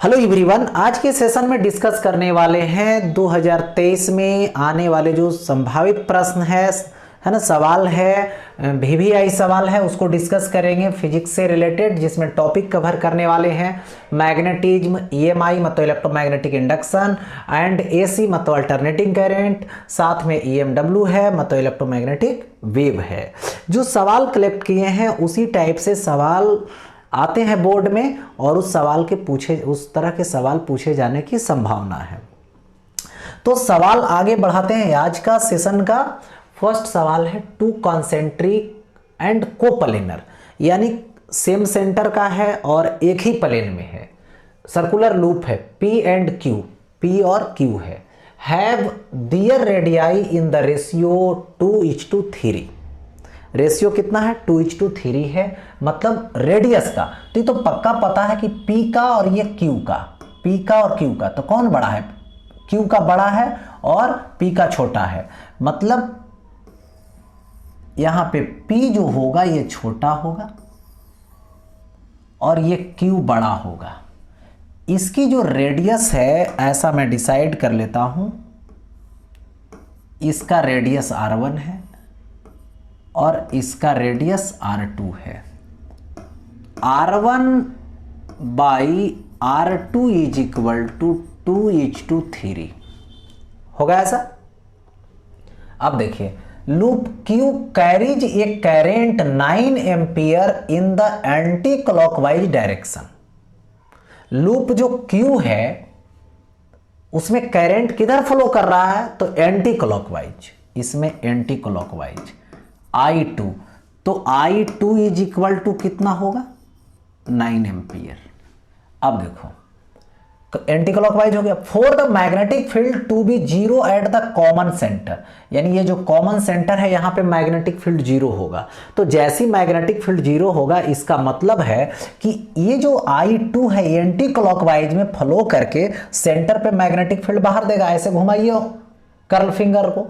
Hello everyone, आज के session में डिस्कस करने वाले हैं 2023 में आने वाले जो संभावित प्रश्न है ना, सवाल है, वीवीआई सवाल है, उसको डिस्कस करेंगे फिजिक्स से रिलेटेड, जिसमें टॉपिक कवर करने वाले हैं मैग्नेटिज्म, ईएमआई मतलब इलेक्ट्रोमैग्नेटिक इंडक्शन एंड एसी मतलब अल्टरनेटिंग करंट, साथ में ईएमडब्ल्यू है मतलब इलेक्ट्रोमैग्नेटिक वेव है। जो सवाल कलेक्ट किए हैं उसी टाइप से सवाल आते हैं बोर्ड में और उस तरह के सवाल पूछे जाने की संभावना है। तो सवाल आगे बढ़ाते हैं। आज का सेशन का फर्स्ट सवाल है टू कॉन्सेंट्रिक एंड कोप्लेनर, यानी सेम सेंटर का है और एक ही प्लेन में है, सर्कुलर लूप है, पी एंड क्यू, पी और Q have their radii in the ratio 2:3। Ratio कितना है? 2:3 है, मतलब रेडियस का। तो ये तो पक्का पता है कि P का और ये Q का, P का और Q का, तो कौन बड़ा है? Q का बड़ा है और P का छोटा है, मतलब यहां पे P जो होगा ये छोटा होगा और ये Q बड़ा होगा। इसकी जो रेडियस है, ऐसा मैं डिसाइड कर लेता हूं, इसका रेडियस R1 है और इसका रेडियस R2 है। R1 by R2 is equal to 2:3 होगा ऐसा। अब देखिए, loop Q carries A current 9 ampere in the anti clockwise direction. Loop जो Q है उसमें करंट किधर फ्लो कर रहा है? तो एंटी क्लॉकवाइज, इसमें एंटी क्लॉकवाइज I2। तो I2 इज इक्वल टू कितना होगा? 9 एम्पियर। अब देखो, एंटी क्लॉकवाइज हो गया। For the magnetic field to be zero at the common centre, यानी ये जो कॉमन सेंटर है यहां पे मैग्नेटिक फील्ड जीरो होगा। तो जैसी मैग्नेटिक फील्ड जीरो होगा, इसका मतलब है कि ये जो I2 है एंटी क्लॉकवाइज में फ्लो करके सेंटर पे मैग्नेटिक फील्ड बाहर देगा। ऐसे घुमाइए कर्ल फिंगर को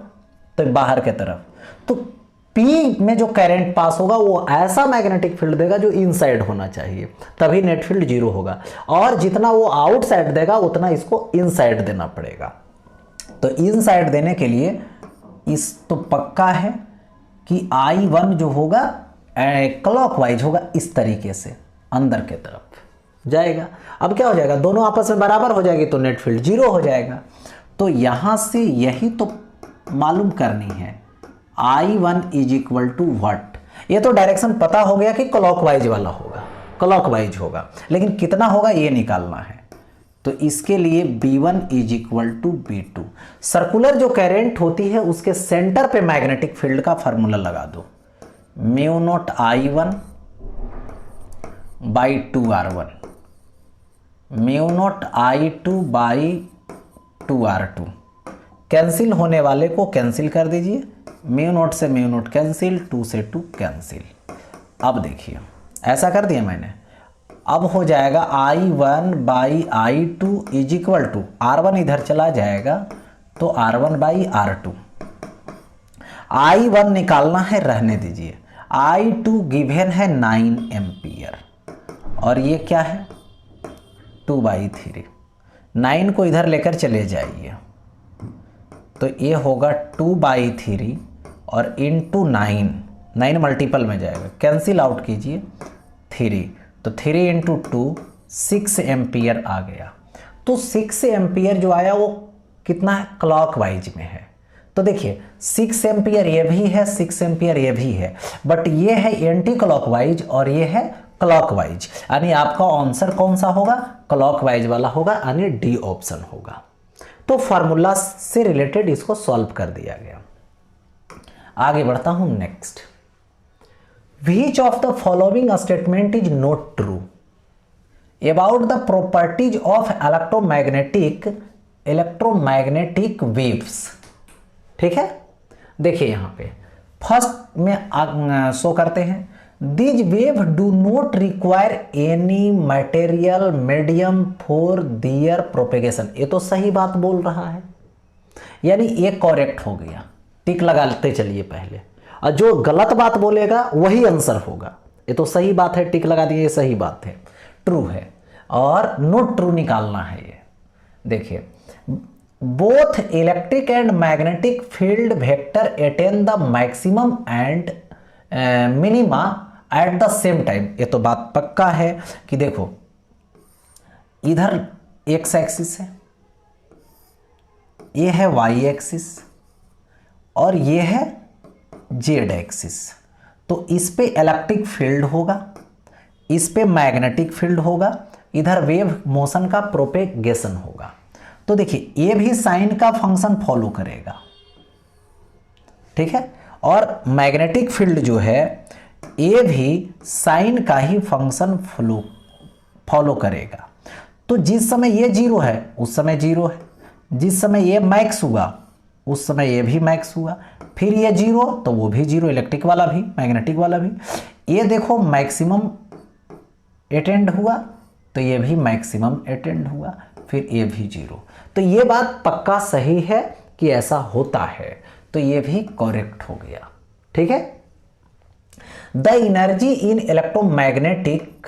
तो बाहर के तरफ, तो P में जो करंट पास होगा वो ऐसा मैग्नेटिक फील्ड देगा जो इनसाइड होना चाहिए, तभी नेट फील्ड जीरो होगा। और जितना वो आउटसाइड देगा उतना इसको इनसाइड देना पड़ेगा। तो इनसाइड देने के लिए इस तो पक्का है कि I1 जो होगा क्लॉकवाइज होगा, इस तरीके से अंदर के तरफ जाएगा। अब क्या हो जाएगा? दोनों आपस में बराबर हो जाएगी तो नेट फील्ड जीरो हो जाएगा। तो यहां से यही तो मालूम करनी है, I1 is equal to what. ये तो डायरेक्शन पता हो गया कि क्लॉकवाइज वाला होगा, क्लॉकवाइज होगा, लेकिन कितना होगा ये निकालना है। तो इसके लिए B1 is equal to B2। Circular जो करंट होती है उसके सेंटर पे मैग्नेटिक फील्ड का फार्मूला लगा दो, μ0 I1 by 2R1, μ0 I2 by 2R2। Cancel होने वाले को कैंसिल कर दीजिए, μ0 से μ0 कैंसिल, 2 से 2 कैंसिल। अब देखिए, ऐसा कर दिया मैंने। अब हो जाएगा I1 by I2 is equal to, R1 इधर चला जाएगा तो R1 बाई R2। I1 निकालना है, रहने दीजिए। I2 गिवन है 9 एम्पियर और ये क्या है? 2/3। 9 को इधर लेकर चले जाइए तो ये होगा 2/3 और इंटू 9 मल्टीपल में जाएगा, कैंसिल आउट कीजिए 3, तो 3 इंटू 2 6 एम्पियर आ गया। तो 6 एम्पियर जो आया वो कितना है? क्लॉकवाइज में है। तो देखिए 6 एम्पियर ये भी है, 6 एम्पियर ये भी है, बट ये है एंटी क्लॉकवाइज और ये है क्लॉकवाइज, यानी आपका आंसर कौन सा होगा? क्लॉकवाइज वाला होगा, यानी डी ऑप्शन होगा। तो फार्मूला से रिलेटेड इसको सॉल्व कर दिया गया। आगे बढ़ता हूं next. Which of the following statement is not true about the properties of electromagnetic waves. ठीक है, देखिए यहां पे फर्स्ट में शो करते हैं, These waves do not require any material medium for their propagation। ये तो सही बात बोल रहा है, यानी ये करेक्ट हो गया, टिक लगाते चलिए पहले, और जो गलत बात बोलेगा वही आंसर होगा। ये तो सही बात है, टिक लगा दिए, ये सही बात है, ट्रू है। और नोट ट्रू निकालना है। ये देखिए, both electric and magnetic field vector attain the maximum and minima at the same time. ये तो बात पक्का है कि देखो इधर एक्स एक्सिस है, ये है वाई एक्सिस और ये है जेड एक्सिस। तो इस पे इलेक्ट्रिक फील्ड होगा, इस पे मैग्नेटिक फील्ड होगा, इधर वेव मोशन का प्रोपेगेशन होगा। तो देखिए ये भी साइन का फंक्शन फॉलो करेगा, ठीक है, और मैग्नेटिक फील्ड जो है ये भी साइन का ही फंक्शन फॉलो करेगा। तो जिस समय ये जीरो है उस समय जीरो है, जिस समय ये मैक्स हुआ उस समय ये भी मैक्स हुआ, फिर ये जीरो तो वो भी जीरो, इलेक्ट्रिक वाला भी मैग्नेटिक वाला भी। ये देखो मैक्सिमम अटेंड हुआ तो ये भी मैक्सिमम अटेंड हुआ, फिर ये भी जीरो। तो ये बात पक्का सही है कि ऐसा होता है, तो ये भी करेक्ट हो गया, ठीक है। The energy in electromagnetic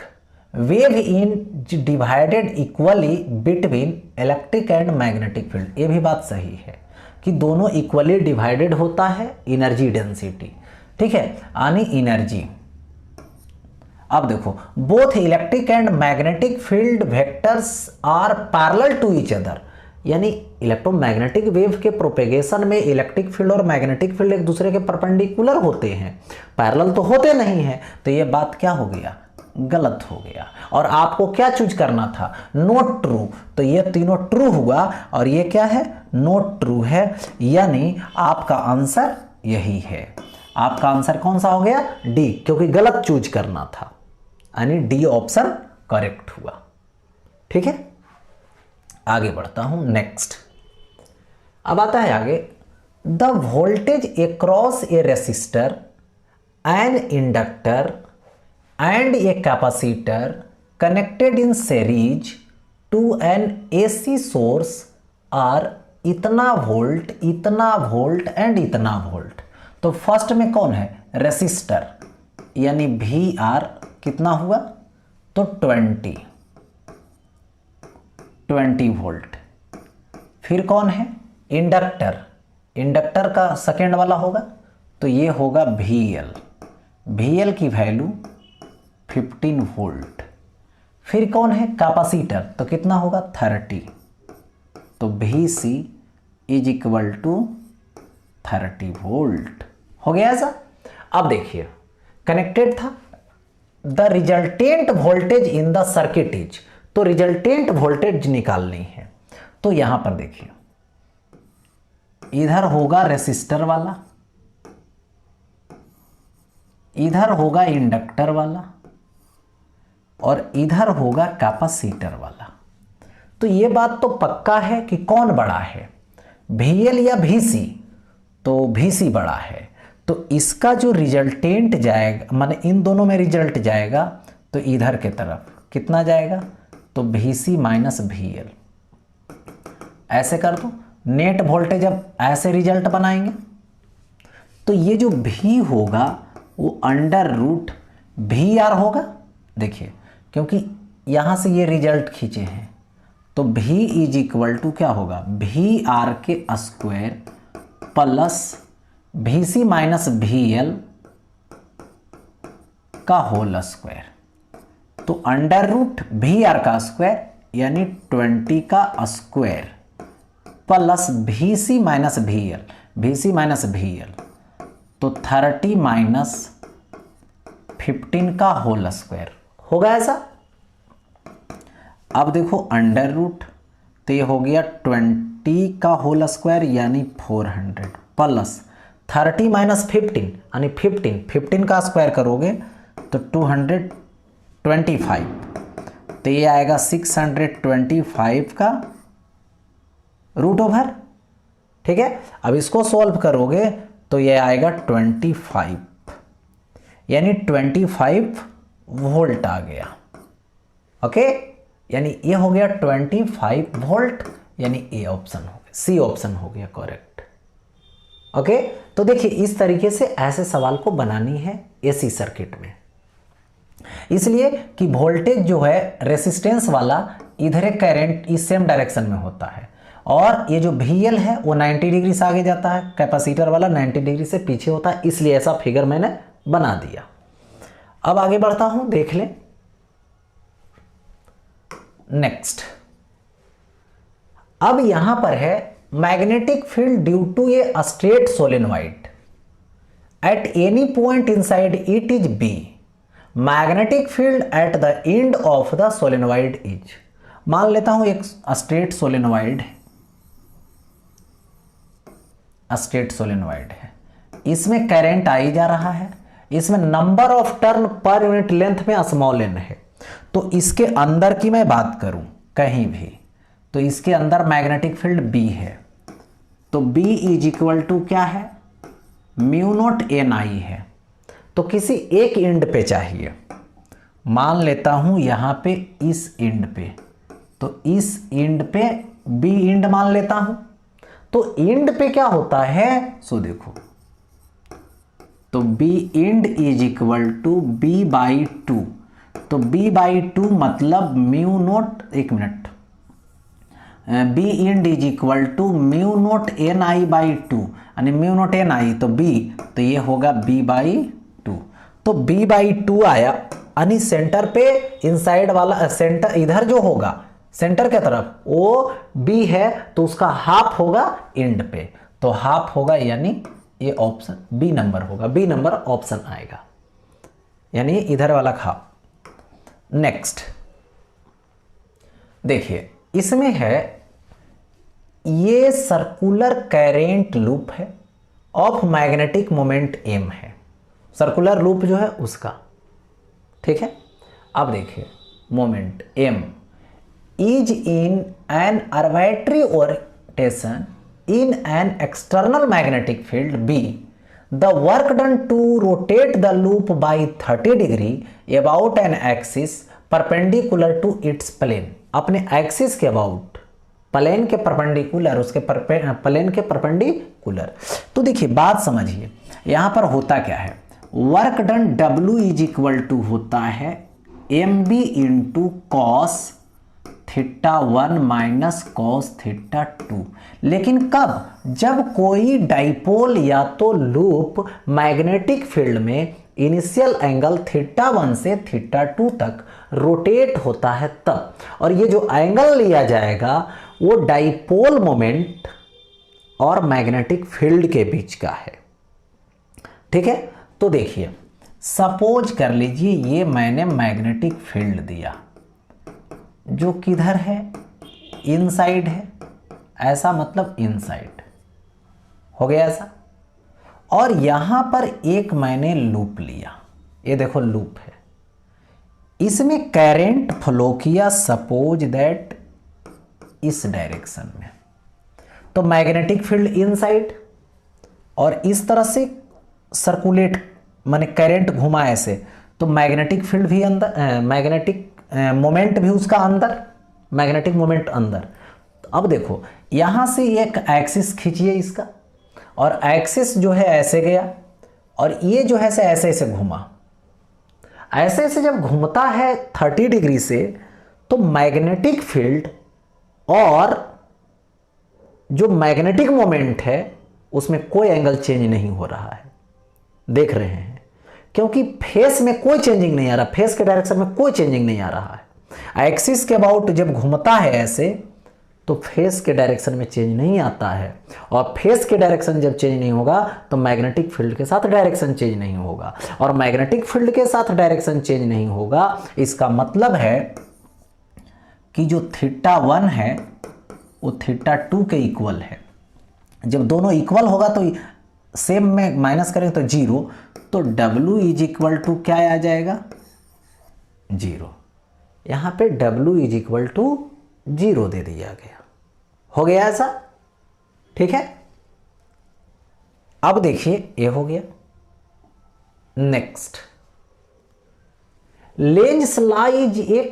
wave in divided equally between electric and magnetic field. ये भी बात सही है कि दोनों इक्वली डिवाइडेड होता है एनर्जी डेंसिटी, ठीक है, यानी एनर्जी। अब देखो both electric and magnetic field vectors are parallel to each other, यानी इलेक्ट्रोमैग्नेटिक वेव के प्रोपेगेशन में इलेक्ट्रिक फील्ड और मैग्नेटिक फील्ड एक दूसरे के परपेंडिकुलर होते हैं, पैरेलल तो होते नहीं हैं। तो ये बात क्या हो गया, गलत हो गया। और आपको क्या चूज करना था, नॉट ट्रू। तो ये तीनों ट्रू हुआ और ये क्या है, नॉट ट्रू है, यानी आपका आंसर यही है। आपका आंसर कौन सा हो गया, डी, क्योंकि गलत चूज करना था, यानी डी ऑप्शन करेक्ट हुआ, ठीक है। आगे बढ़ता हूं, नेक्स्ट। अब आता है आगे, the voltage across a resistor an inductor and a capacitor connected in series to an AC source are इतना वोल्ट, इतना वोल्ट एंड इतना वोल्ट। तो फर्स्ट में कौन है, रेसिस्टर, यानी वी आर कितना हुआ, तो 20 वोल्ट। फिर कौन है, इंडक्टर, इंडक्टर का सेकेंड वाला होगा तो ये होगा VL, VL की वैल्यू 15 वोल्ट। फिर कौन है, कैपेसिटर, तो कितना होगा 30, तो VC is equal to 30 volt. हो गया ऐसा। अब देखिए कनेक्टेड था, the resultant voltage in the circuit is, तो रिजल्टेंट वोल्टेज निकालनी है। तो यहां पर देखिए इधर होगा रेसिस्टर वाला, इधर होगा इंडक्टर वाला और इधर होगा कैपेसिटर वाला। तो ये बात तो पक्का है कि कौन बड़ा है, VL या VC, तो VC बड़ा है। तो इसका जो रिजल्टेंट जाएगा, माने इन दोनों में रिजल्ट जाएगा तो इधर के तरफ कितना जाएगा, तो VC माइनस VL। ऐसे कर दो, नेट वोल्टेज अब ऐसे रिजल्ट बनाएंगे तो ये जो V होगा वो अंडर रूट VR होगा। देखिए क्योंकि यहां से ये रिजल्ट खींचे हैं तो V इज इक्वल टू क्या होगा, VR के square plus VC minus VL का होल स्क्वायर। तो अंडर रूट VR का स्क्वायर यानी 20 का square plus VC minus VL, VC minus VL, तो 30 माइनस 15 का होल स्क्वायर होगा ऐसा। अब देखो अंडर रूट, तो ये हो गया 20 का होल स्क्वायर यानी 400 प्लस 30 माइनस 15 यानी 15 का स्क्वायर करोगे तो 225, तो ये आएगा 625 का रूट ओवर, ठीक है। अब इसको सॉल्व करोगे तो ये आएगा 25, यानी 25 वोल्ट आ गया, ओके। यानी ये हो गया 25 वोल्ट, यानी ए ऑप्शन हो गया, सी ऑप्शन हो गया करेक्ट, ओके। तो देखिए इस तरीके से ऐसे सवाल को बनानी है एसी सर्किट में। इसलिए कि वोल्टेज जो है रेसिस्टेंस वाला इधर एक करंट इस सेम डायरेक्शन में होता है, और ये जो VL है वो 90 डिग्री से आगे जाता है, कैपेसिटर वाला 90 डिग्री से पीछे होता है, इसलिए ऐसा फिगर मैंने बना दिया। अब आगे बढ़ता हूं, देख लें नेक्स्ट। अब यहां पर है magnetic field due to a straight solenoid at any point inside it is B, magnetic field at the end of the solenoid is. मान लेता हूं एक स्ट्रेट सोलेनोइड है, स्ट्रेट सोलेनोइड है, इसमें करंट आई जा रहा है, इसमें number of turn per unit length में स्मॉल n है। तो इसके अंदर की मैं बात करूं कहीं भी, तो इसके अंदर मैग्नेटिक फील्ड B है, तो B इज इक्वल टू क्या है, म्यू नॉट NI है। तो किसी एक एंड पे चाहिए, मान लेता हूं यहां पे इस एंड पे, तो इस एंड पे B एंड मान लेता हूं। तो एंड पे क्या होता है, सो देखो, तो B end is equal to B/2, तो B/2 मतलब म्यू नॉट, एक मिनट, B end is equal to mu naught NI/2, यानी म्यू नॉट NI तो B, तो ये होगा B/2। तो B/2 आया, यानी सेंटर पे इनसाइड वाला सेंटर इधर जो होगा सेंटर के तरफ वो B है, तो उसका हाफ होगा एंड पे, तो हाफ होगा, यानी ये ऑप्शन B नंबर होगा, B नंबर ऑप्शन आएगा, यानी इधर वाला हाफ। नेक्स्ट देखिए, इसमें है ये सर्कुलर करंट लूप है ऑफ मैग्नेटिक मोमेंट M है, सर्कुलर लूप जो है उसका, ठीक है। अब देखिए moment M is in an arbitrary orientation in an external magnetic field B, the work done to rotate the loop by 30 degree about an axis perpendicular to its plane, अपने axis के about, plane के perpendicular, उसके plane के perpendicular. तो देखिए बात समझिए, यहां पर होता क्या है, work done W is equal to होता है MB into cos θ1 minus cos θ2। लेकिन कब, जब कोई डाइपोल या तो लूप मैग्नेटिक फील्ड में इनिशियल एंगल θ1 से θ2 तक रोटेट होता है तब, और ये जो एंगल लिया जाएगा वो डाइपोल मोमेंट और मैग्नेटिक फील्ड के बीच का है, ठीक है। तो देखिए सपोज कर लीजिए ये मैंने मैग्नेटिक फील्ड दिया जो किधर है, इनसाइड है, ऐसा मतलब इनसाइड हो गया ऐसा, और यहां पर एक मैंने लूप लिया, ये देखो लूप है, इसमें करंट फ्लो किया सपोज दैट इस डायरेक्शन में, तो मैग्नेटिक फील्ड इनसाइड, और इस तरह से सर्कुलेट माने करंट घुमा ऐसे, तो मैग्नेटिक फील्ड भी अंदर, मैग्नेटिक मोमेंट भी उसका अंदर, मैग्नेटिक मोमेंट अंदर। तो अब देखो यहां से एक एक्सिस खींचिए इसका, और एक्सिस जो है ऐसे गया, और ये जो है ऐसे ऐसे घुमा, ऐसे ऐसे जब घूमता है 30 डिग्री से, तो मैग्नेटिक फील्ड और जो मैग्नेटिक मोमेंट है उसमें कोई एंगल चेंज नहीं हो रहा है, देख रहे हैं, क्योंकि फेस में कोई चेंजिंग नहीं आ रहा, फेस के डायरेक्शन में कोई चेंजिंग नहीं आ रहा है। एक्सिस के अबाउट जब घूमता है ऐसे, तो फेस के डायरेक्शन में चेंज नहीं आता है, और फेस के डायरेक्शन जब चेंज नहीं होगा तो मैग्नेटिक फील्ड के साथ डायरेक्शन चेंज नहीं होगा, और मैग्नेटिक फील्ड के साथ डायरेक्शन चेंज नहीं होगा, इसका मतलब है कि जो θ1 है वो θ2 के इक्वल है। जब दोनों इक्वल होगा तो सेम में माइनस करें तो 0, तो W इज इक्वल टू क्या आ जाएगा, 0। यहां पे W इज इक्वल टू 0 दे दिया गया, हो गया ऐसा, ठीक है। अब देखिए ये हो गया। Next, Lenz law is a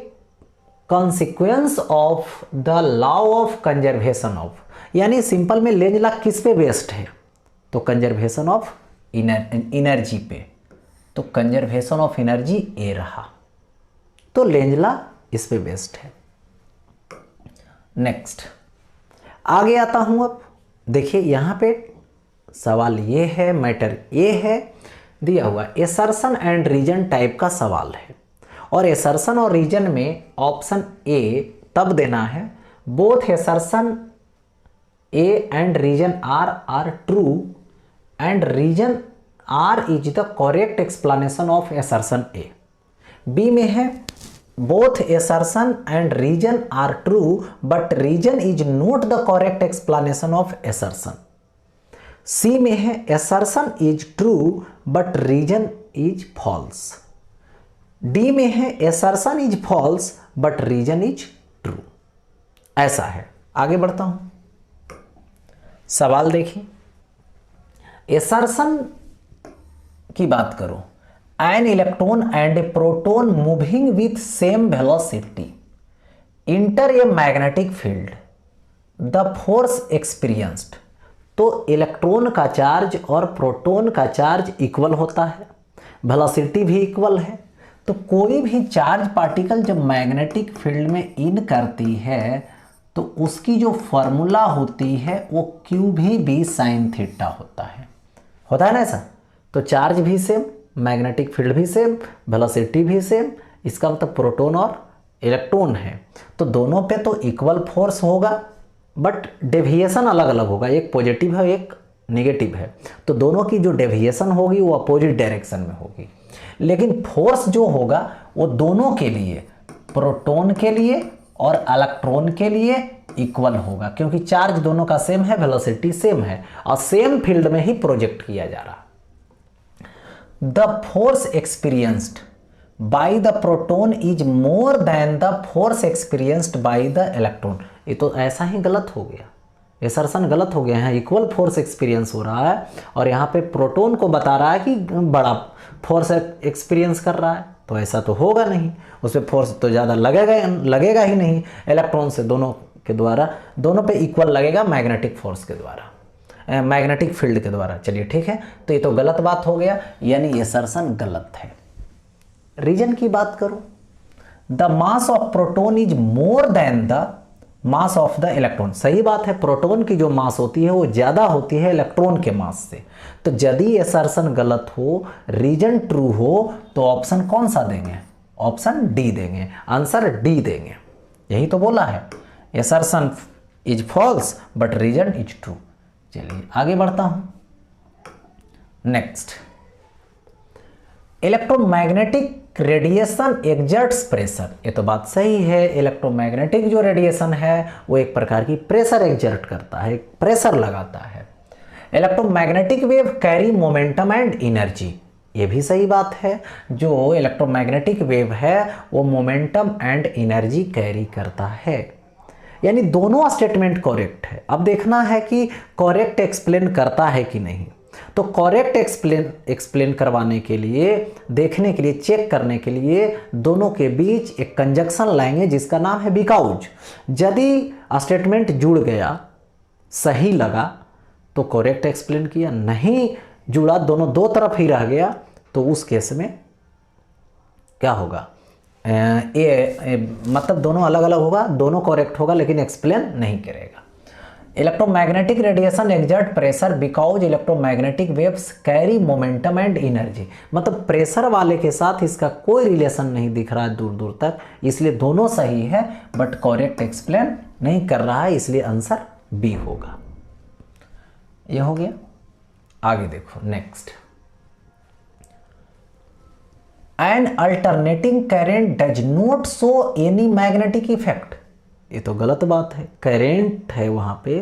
consequence of the law of conservation of, यानी सिंपल में लेंज़ लॉ किस पे बेस्ड है, तो कंजर्वेशन ऑफ एनर्जी पे, तो कंजर्वेशन ऑफ एनर्जी ए रहा। तो लेंजला इस पे बेस्ड है। नेक्स्ट आगे आता हूं। अब देखिए यहां पे सवाल ये है, मैटर ये है दिया हुआ एसर्शन एंड रीजन टाइप का सवाल है, और एसर्शन और रीजन में ऑप्शन ए तब देना है both assertion A and reason are true and reason are is the correct explanation of assertion A. B में है both assertion and reason are true but reason is not the correct explanation of assertion। C में है assertion is true but reason is false। D में है assertion is false but reason is true। ऐसा है। आगे बढ़ता हूं। सवाल देखिए, assertion की बात करो, an electron and a proton moving with same velocity enter a magnetic field, the force experienced। तो इलेक्ट्रॉन का चार्ज और प्रोटॉन का चार्ज इक्वल होता है, वेलोसिटी भी इक्वल है। तो कोई भी चार्ज पार्टिकल जब मैग्नेटिक फील्ड में इन करती है तो उसकी जो फॉर्मूला होती है वो क्यू भी बी साइन थीटा होता है ना ऐसा। तो चार्ज भी सेम, मैग्नेटिक फील्ड भी सेम, वेलोसिटी भी सेम, इसका मतलब प्रोटॉन और इलेक्ट्रॉन है तो दोनों पे तो इक्वल फोर्स होगा बट डेविएशन अलग अलग होगा, एक पॉजिटिव है एक नेगेटिव है, तो दोनों की जो डेविएशन होगी वो अपोजिट डायरेक्शन में होगी। लेकिन फोर्स जो होगा वो दोनों के लिए, प्रोटॉन के लिए और इलेक्ट्रॉन के लिए इक्वल होगा, क्योंकि चार्ज दोनों का सेम है, वेलोसिटी सेम है और सेम फील्ड में ही प्रोजेक्ट किया जा रहा। The force experienced by the proton is more than the force experienced by the electron। ये तो ऐसा ही गलत हो गया, एसर्शन गलत हो गया है। इक्वल फोर्स एक्सपीरियंस हो रहा है और यहाँ पे प्रोटॉन को बता रहा है कि बड़ा फोर्स एक्सपीरियंस कर रहा है, तो ऐसा तो होगा नहीं, उस पर फोर्स तो ज़्यादा लगेगा ही नहीं। इलेक्ट्रॉन से दोनों के द्वारा, दोनों पे इक्वल लगेगा मैग्नेटिक फोर्स के द्वारा, मैग्नेटिक फील्ड के द्वारा। चलिए ठीक है, तो ये तो गलत बात हो गया, यानी एसर्शन गलत है। रीजन की बात करो, the mass of proton is more than the mass of the electron. सही बात है, प्रोटॉन की जो मास होती है वो ज़्यादा होती है इलेक्ट्रॉन के मास से। तो यदि एसर्शन गलत हो, रीजन ट्रू हो, तो ऑप्शन कौन सा देंगे? ऑप्शन डी देंगे, आंसर डी देंगे। यही तो बोला है, assertion is false but reason is true. चलिए आगे बढ़ता हूं। Next, electromagnetic radiation exerts pressure. ये तो बात सही है, इलेक्ट्रोमैग्नेटिक जो रेडिएशन है वो एक प्रकार की प्रेशर एक्सर्ट करता है, प्रेशर लगाता है। Electromagnetic wave carry momentum and energy. ये भी सही बात है, जो इलेक्ट्रोमैग्नेटिक वेव है वो मोमेंटम एंड एनर्जी कैरी करता है, यानी दोनों स्टेटमेंट करेक्ट है। अब देखना है कि करेक्ट एक्सप्लेन करता है कि नहीं। तो करेक्ट एक्सप्लेन करवाने के लिए, देखने के लिए, चेक करने के लिए दोनों के बीच एक कंजक्शन लाएंगे जिसका नाम है बिकॉज। यदि स्टेटमेंट जुड़ गया, सही लगा तो करेक्ट एक्सप्लेन किया, नहीं जुड़ा, दोनों दो तरफ ही रह गया, तो उस केस में क्या होगा? मतलब दोनों अलग अलग होगा, दोनों करेक्ट होगा लेकिन एक्सप्लेन नहीं करेगा। Electromagnetic radiation exert pressure because electromagnetic waves carry momentum and energy. मतलब प्रेशर वाले के साथ इसका कोई रिलेशन नहीं दिख रहा है दूर दूर तक, इसलिए दोनों सही है बट करेक्ट एक्सप्लेन नहीं कर रहा है, इसलिए आंसर बी होगा। ये हो गया। आगे देखो next, N alternating current does not show any magnetic effect. ये तो गलत बात है, करेंट है वहाँ पे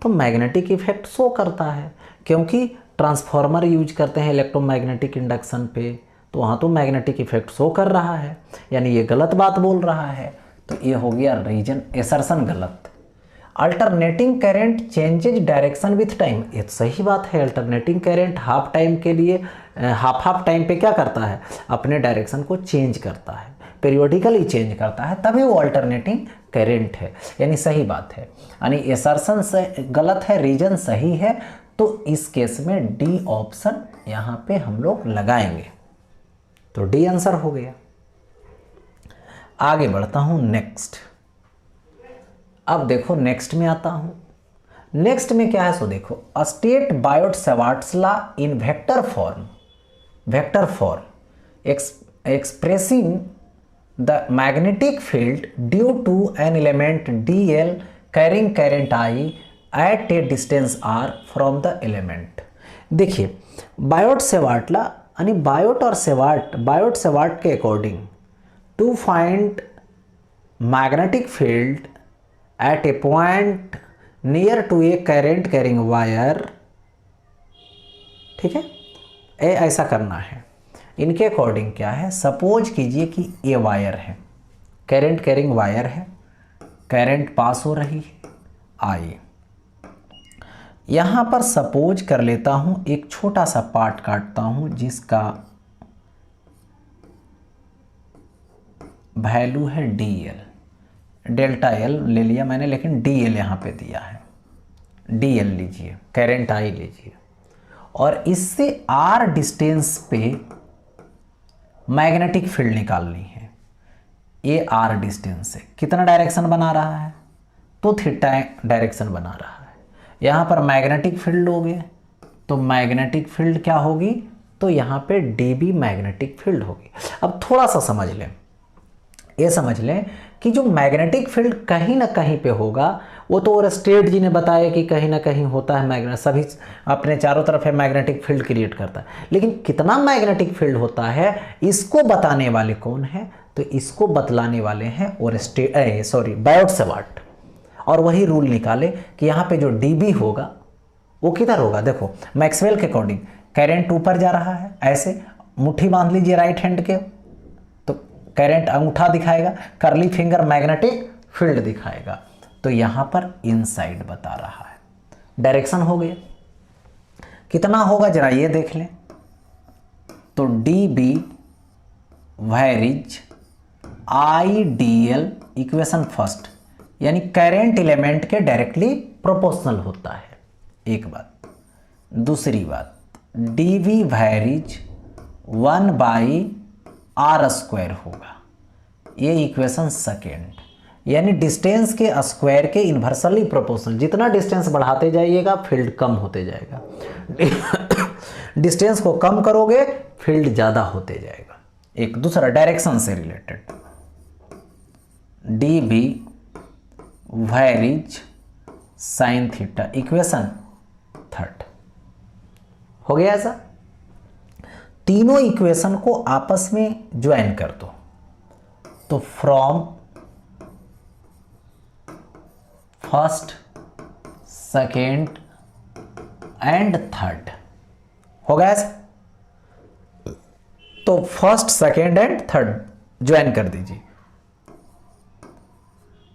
तो मैग्नेटिक इफेक्ट शो करता है, क्योंकि ट्रांसफार्मर यूज करते हैं इलेक्ट्रोमैग्नेटिक इंडक्शन पे, तो वहाँ तो मैग्नेटिक इफेक्ट शो कर रहा है, यानी ये गलत बात बोल रहा है। तो ये हो गया रीजन, एसर्शन गलत। Alternating current changes direction with time. ये तो सही बात है, अल्टरनेटिंग करेंट हाफ टाइम के लिए, हाफ टाइम पे क्या करता है? अपने डायरेक्शन को चेंज करता है, पीरियोडिकली चेंज करता है, तभी वो अल्टरनेटिंग करेंट है, यानी सही बात है। यानी एसर्शन से गलत है, रीजन सही है, तो इस केस में डी ऑप्शन यहाँ पे हम लोग लगाएंगे, तो डी आंसर हो गया। आगे बढ़ता हूं नेक्स्ट। अब देखो नेक्स्ट में आता हूं। नेक्स्ट में क्या है सो देखो, a state Biot Savart's law in vector form expressing the magnetic field due to an element dl carrying current I at a distance r from the element. देखिए बायोट-सवार्ट लॉ यानी Biot Savart के according to find magnetic field at a point near to a current carrying wire, ठीक है, ऐसा करना है। इनके according क्या है, सपोज कीजिए कि ए वायर है, करंट कैरिंग वायर है, करंट पास हो रही है आई। यहां पर सपोज कर लेता हूं, एक छोटा सा पार्ट काटता हूं जिसका वैल्यू है dl, डेल्टा एल ले लिया मैंने लेकिन dl यहाँ पे दिया है, dl लीजिए, करंट I लीजिए, और इससे r डिस्टेंस पे मैग्नेटिक फील्ड निकालनी है। ये r डिस्टेंस से कितना डायरेक्शन बना रहा है, तो थीटा डायरेक्शन बना रहा है। यहाँ पर मैग्नेटिक फील्ड लोगे तो मैग्नेटिक फील्ड क्या होगी, तो यहाँ पे dB मैग्नेटिक फील्ड होगी। अब थोड़ा सा समझ लें, ये समझ लें कि जो मैग्नेटिक फील्ड कहीं ना कहीं पे होगा, वो तो और स्टेट जी ने बताया कि कहीं ना कहीं होता है, मैग्नेट सभी अपने चारों तरफ है मैग्नेटिक फील्ड क्रिएट करता है, लेकिन कितना मैग्नेटिक फील्ड होता है इसको बताने वाले कौन है, तो इसको बतलाने वाले हैं और बायोट-सवार्ट। और वही रूल निकाले कि यहाँ पे जो dB होगा वो किधर होगा। देखो मैक्सवेल के अकॉर्डिंग करंट ऊपर जा रहा है, ऐसे मुट्ठी बांध लीजिए राइट हैंड के, तो करंट अंगूठा दिखाएगा, करली फिंगर मैग्नेटिक फील्ड दिखाएगा, तो यहां पर इनसाइड बता रहा है। डायरेक्शन हो गया, कितना होगा जरा ये देख लें, तो dB वैरिज IDL इक्वेशन फर्स्ट, यानी करंट एलिमेंट के डायरेक्टली प्रोपोर्शनल होता है, एक बात। दूसरी बात dV वैरिज 1/r² होगा, ये इक्वेशन सेकेंड, यानी डिस्टेंस के स्क्वायर के इन्वर्सली प्रोपोर्शनल। जितना डिस्टेंस बढ़ाते जाइएगा फील्ड कम होते जाएगा, डिस्टेंस को कम करोगे फील्ड ज़्यादा होते जाएगा। एक दूसरा डायरेक्शन से related dB varies sine theta, equation third हो गया। ऐसा तीनों इक्वेशन को आपस में ज्वाइन कर दो, तो from first second and third हो गया ऐसा, तो first second and third join कर दीजिए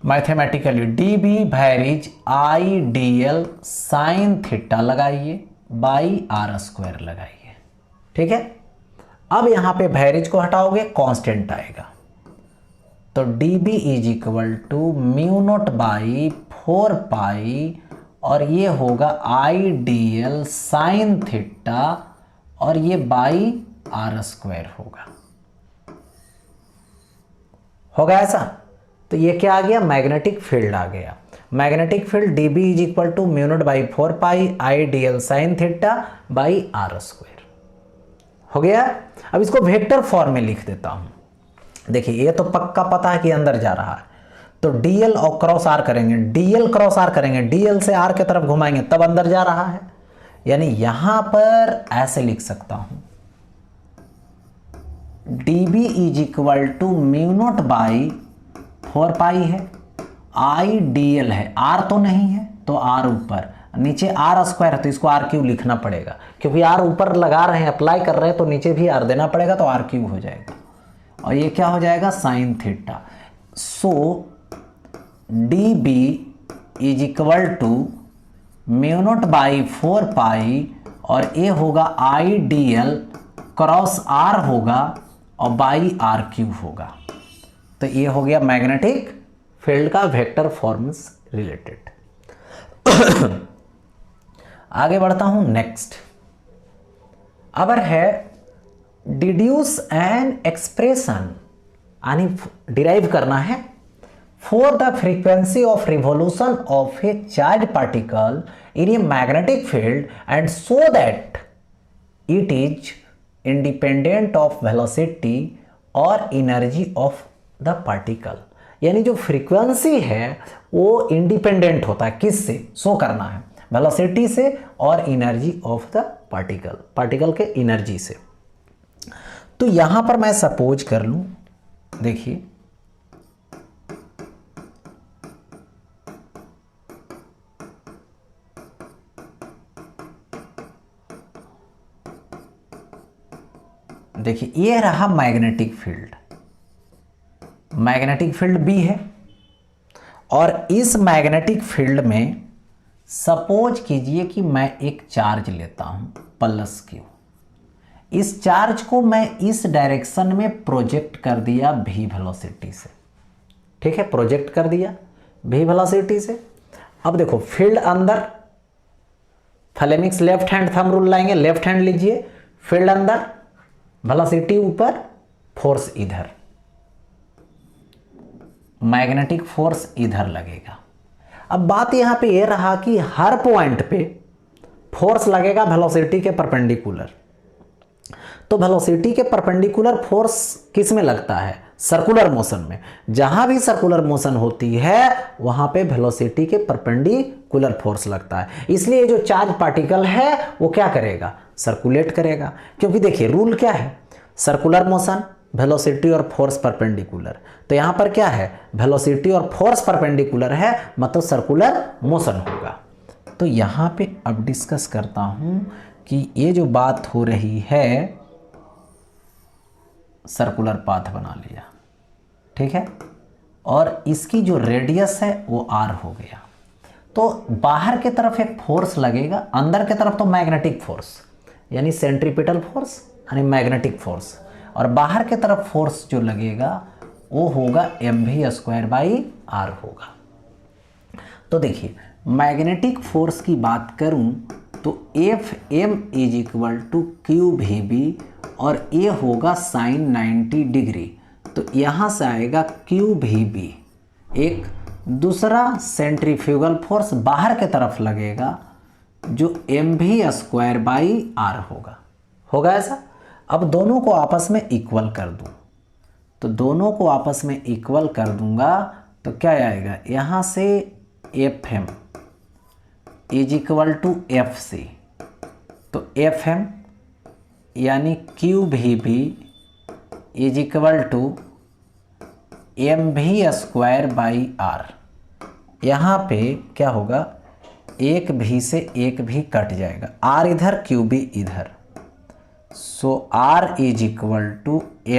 mathematically. dB वैरिज IDL sine theta लगाइए बाई r² लगाइए, ठीक है। अब यहां पे वैरिज को हटाओगे कांस्टेंट आएगा, तो dB इज इक्वल टू μ0/4π, और ये होगा IDL साइन थीटा, और ये बाई r² होगा ऐसा। तो ये क्या आ गया, मैग्नेटिक फील्ड आ गया। Magnetic field dB is equal to μ0/4π IDL sine theta by r² हो गया। अब इसको वेक्टर फॉर्म में लिख देता हूं। देखिए ये तो पक्का पता है कि अंदर जा रहा है, तो dl और क्रॉस r करेंगे, dl क्रॉस r करेंगे, dl से r के तरफ घुमाएंगे तब अंदर जा रहा है, यानी यहां पर ऐसे लिख सकता हूं dB इज इक्वल टू μ0/4π है, IDL है, r तो नहीं है तो r ऊपर, नीचे r² है तो इसको r³ लिखना पड़ेगा, क्योंकि r ऊपर लगा रहे हैं, अप्लाई कर रहे हैं, तो नीचे भी r देना पड़ेगा, तो r³ हो जाएगा, और ये क्या हो जाएगा sine theta. So dB is equal to μ0/4π, और ये होगा IDL क्रॉस r होगा और बाई r³ होगा, तो ये हो गया मैग्नेटिक फील्ड का वेक्टर फॉर्म रिलेटेड। आगे बढ़ता हूं नेक्स्ट। अब है डिड्यूस एन एक्सप्रेशन यानी डिराइव करना है। For the frequency of revolution of A charge particle in a magnetic field and so that it is independent of velocity और एनर्जी ऑफ द पार्टिकल। यानी जो फ्रीक्वेंसी है वो इंडिपेंडेंट होता है, किससे, शो करना है, वेलोसिटी से और energy of the particle, particle के एनर्जी से। तो यहां पर मैं सपोज कर लूं, देखिए देखिए ये रहा magnetic field, magnetic field B है और इस मैग्नेटिक फील्ड में सपोज कीजिए कि मैं एक चार्ज लेता हूं प्लस क्यू। इस चार्ज को मैं इस डायरेक्शन में प्रोजेक्ट कर दिया v वेलोसिटी से, ठीक है, प्रोजेक्ट कर दिया v वेलोसिटी से। अब देखो फील्ड अंदर, थैलेमिक्स लेफ्ट हैंड थंब रूल लाएंगे, लेफ्ट हैंड लीजिए, फील्ड अंदर, वेलोसिटी ऊपर, फोर्स इधर, मैग्नेटिक फोर्स इधर लगेगा। अब बात यहां पे ये रहा कि हर पॉइंट पे फोर्स लगेगा वेलोसिटी के परपेंडिकुलर। तो वेलोसिटी के परपेंडिकुलर फोर्स किस में लगता है, सर्कुलर मोशन में। जहां भी सर्कुलर मोशन होती है वहां पे वेलोसिटी के परपेंडिकुलर फोर्स लगता है। इसलिए जो चार्ज पार्टिकल है वो क्या करेगा, सर्कुलेट करेगा। क्योंकि देखिए रूल क्या है, सर्कुलर मोशन, वेलोसिटी और फोर्स परपेंडिकुलर। तो यहां पर क्या है, वेलोसिटी और फोर्स परपेंडिकुलर है, मतलब सर्कुलर मोशन होगा। तो यहां पे अब डिस्कस करता हूं कि ये जो बात हो रही है, सर्कुलर पाथ बना लिया, ठीक है, और इसकी जो रेडियस है वो r हो गया। तो बाहर की तरफ एक फोर्स लगेगा, अंदर की तरफ तो मैग्नेटिक फोर्स यानी सेंट्रीपिटल फोर्स यानी मैग्नेटिक फोर्स, और बाहर की तरफ फोर्स जो लगेगा वो होगा mv²/r होगा। तो देखिए मैग्नेटिक फोर्स की बात करूं तो Fm = qvb और ये होगा sin 90 डिग्री। तो यहाँ से आएगा qvb। एक दूसरा सेंट्रीफ्यूगल फोर्स बाहर की तरफ लगेगा जो mv²/r होगा ऐसा। अब दोनों को आपस में इक्वल कर दूं, तो दोनों को आपस में इक्वल कर दूंगा तो क्या आएगा, यहाँ से Fm = Fc। तो Fm यानी qvb = mv²/r। यहाँ पे क्या होगा, एक भी से एक भी कट जाएगा, r इधर qb इधर। सो r =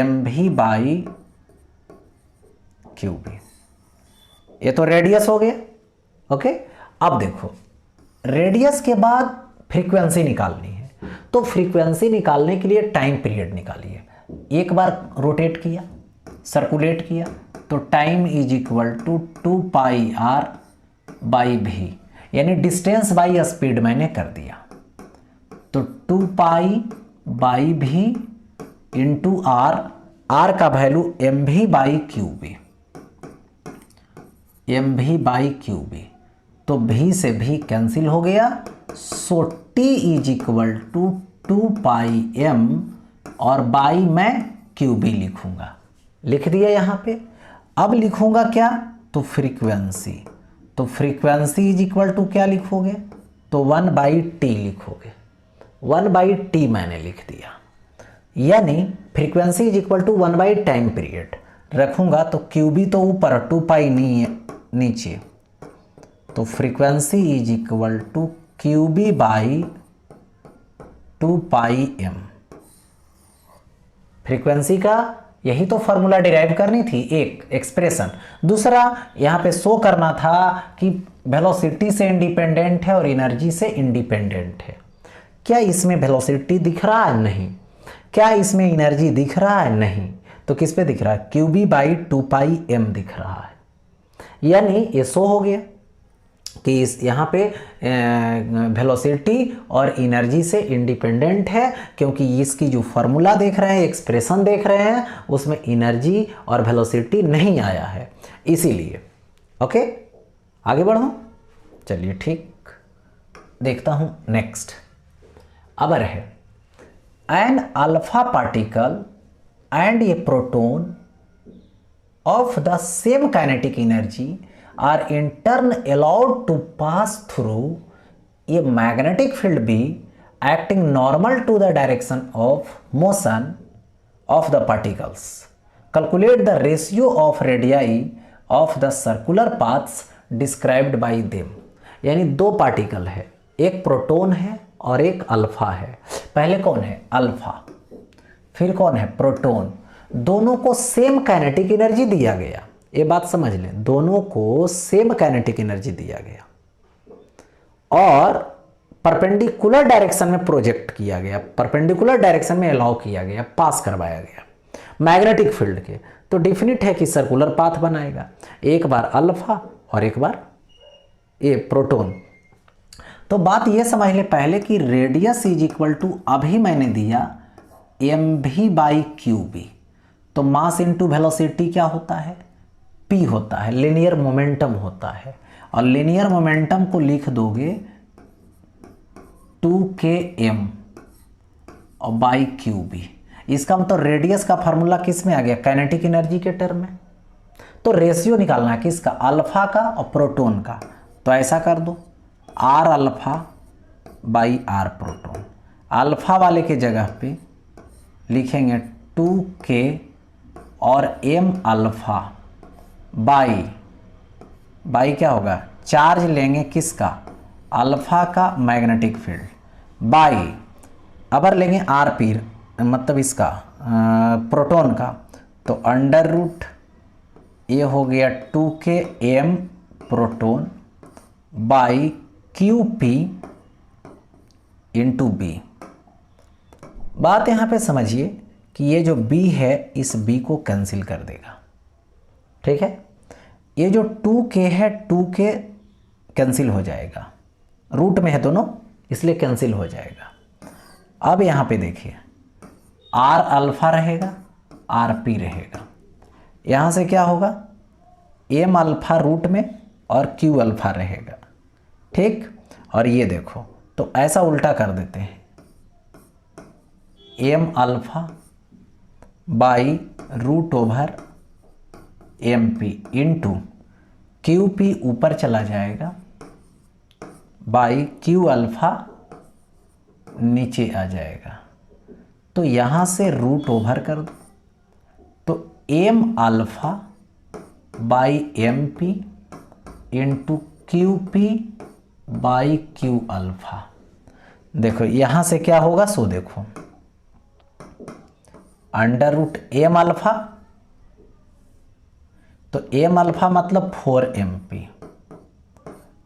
mv/qb। ये तो रेडियस हो गया, ओके। अब देखो रेडियस के बाद फ्रीक्वेंसी निकालनी है, तो फ्रीक्वेंसी निकालने के लिए टाइम पीरियड निकालिए। एक बार रोटेट किया, सर्कुलेट किया, तो टाइम = 2πr/v, यानी डिस्टेंस बाई स्पीड मैंने कर दिया। तो 2π/v × r, r का वैल्यू mv/qb, mv/qb। तो v से v कैंसिल हो गया। सो t = 2πm और बाई मैं qb लिखूंगा, लिख दिया यहाँ पे। अब लिखूंगा क्या, तो फ्रीक्वेंसी। तो फ्रीक्वेंसी = क्या लिखोगे, तो 1/t लिखोगे, 1/t मैंने लिख दिया। यानी फ्रीक्वेंसी = 1 टाइम पीरियड रखूंगा, तो qb तो ऊपर, 2π नीचे। तो फ्रीक्वेंसी = qb/2πm। फ्रीक्वेंसी का यही तो फॉर्मूला डिराइव करनी थी, एक एक्सप्रेशन। दूसरा यहाँ पे शो करना था कि वेलोसिटी से इंडिपेंडेंट है और एनर्जी से इंडिपेंडेंट है। क्या इसमें वेलोसिटी दिख रहा है, नहीं। क्या इसमें एनर्जी दिख रहा है, नहीं। तो किस पे दिख रहा है, qb/2πm दिख रहा है। यानी ये शो हो गया। कि इस यहाँ पे वेलोसिटी और एनर्जी से इंडिपेंडेंट है, क्योंकि इसकी जो फार्मूला देख रहे हैं, एक्सप्रेशन देख रहे हैं, उसमें एनर्जी और वेलोसिटी नहीं आया है, इसीलिए। ओके, आगे बढ़ो। चलिए ठीक, देखता हूँ नेक्स्ट। अब है an alpha particle and a proton of the same kinetic energy are in turn allowed to pass through a magnetic field B acting normal to the direction of motion of the particles. Calculate the ratio of radii of the circular paths described by them. यानी दो particle है, एक proton है और एक alpha है। पहले कौन है? अल्फा, फिर कौन है? प्रोटोन। दोनों को सेम काइनेटिक एनर्जी दिया गया, ये बात समझ लें, दोनों को सेम काइनेटिक एनर्जी दिया गया और परपेंडिकुलर डायरेक्शन में प्रोजेक्ट किया गया, परपेंडिकुलर डायरेक्शन में अलाउ किया गया, पास करवाया गया मैग्नेटिक फील्ड के। तो डेफिनेट है कि सर्कुलर पाथ बनाएगा, एक बार अल्फा और एक बार ये प्रोटोन। तो बात ये समझ ले पहले कि रेडियस इज इक्वल टू, अभी मैंने दिया mv बाई क्यू बी, तो मास इनटू वेलोसिटी क्या होता है? p होता है, लिनियर मोमेंटम होता है। और लिनियर मोमेंटम को लिख दोगे 2km और बाई क्यू बी। इसका मतलब रेडियस का फार्मूला किस में आ गया? काइनेटिक एनर्जी के टर्म में। तो रेशियो निकालना है किसका? अल्फा का और प्रोटोन का। तो ऐसा कर दो, r alpha by r proton. Alpha वाले के जगह पे लिखेंगे 2k और m अल्फा बाई क्या होगा? चार्ज लेंगे किसका? अल्फा का मैग्नेटिक फील्ड बाई, अबर लेंगे आर पी, मतलब इसका प्रोटोन का, तो अंडर रूट ये हो गया 2k m proton by Q P into B. बात यहाँ पे समझिए कि ये जो b है इस b को कैंसिल कर देगा, ठीक है। ये जो 2k है 2k कैंसिल हो जाएगा, रूट में है दोनों इसलिए कैंसिल हो जाएगा। अब यहाँ पे देखिए r अल्फा रहेगा, r p रहेगा, यहाँ से क्या होगा? m अल्फा रूट में और q अल्फा रहेगा, ठीक। और ये देखो, तो ऐसा उल्टा कर देते हैं, m alpha by root over M P into Q P ऊपर चला जाएगा बाई क्यू अल्फा नीचे आ जाएगा। तो यहाँ से रूट ओवर कर दो, तो M alpha by M P into Q P by Q alpha. देखो यहाँ से क्या होगा? सो देखो अंडर रूट एम अल्फा, तो एम अल्फा मतलब 4mp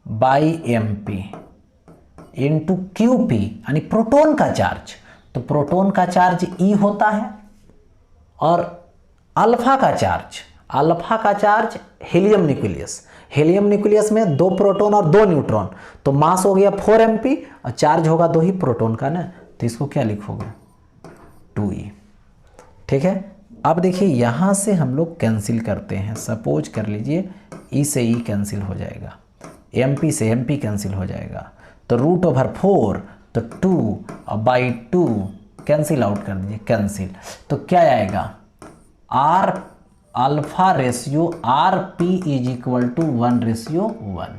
by M P into Q P यानी प्रोटोन का चार्ज, तो प्रोटोन का चार्ज ई होता है और अल्फा का चार्ज हीलियम न्यूक्लियस, हीलियम न्यूक्लियस में 2 प्रोटॉन और 2 न्यूट्रॉन, तो मास हो गया 4mp और चार्ज होगा 2 ही प्रोटॉन का ना, तो इसको क्या लिखोगे? 2e, ठीक है। अब देखिए यहाँ से हम लोग कैंसिल करते हैं, सपोज कर लीजिए ई से ई कैंसिल हो जाएगा, mp से mp कैंसिल हो जाएगा, तो रूट ओवर 4 तो 2 और बाई 2 कैंसिल आउट कर दीजिए, कैंसिल, तो क्या आएगा? r alpha ratio R P is equal to 1:1।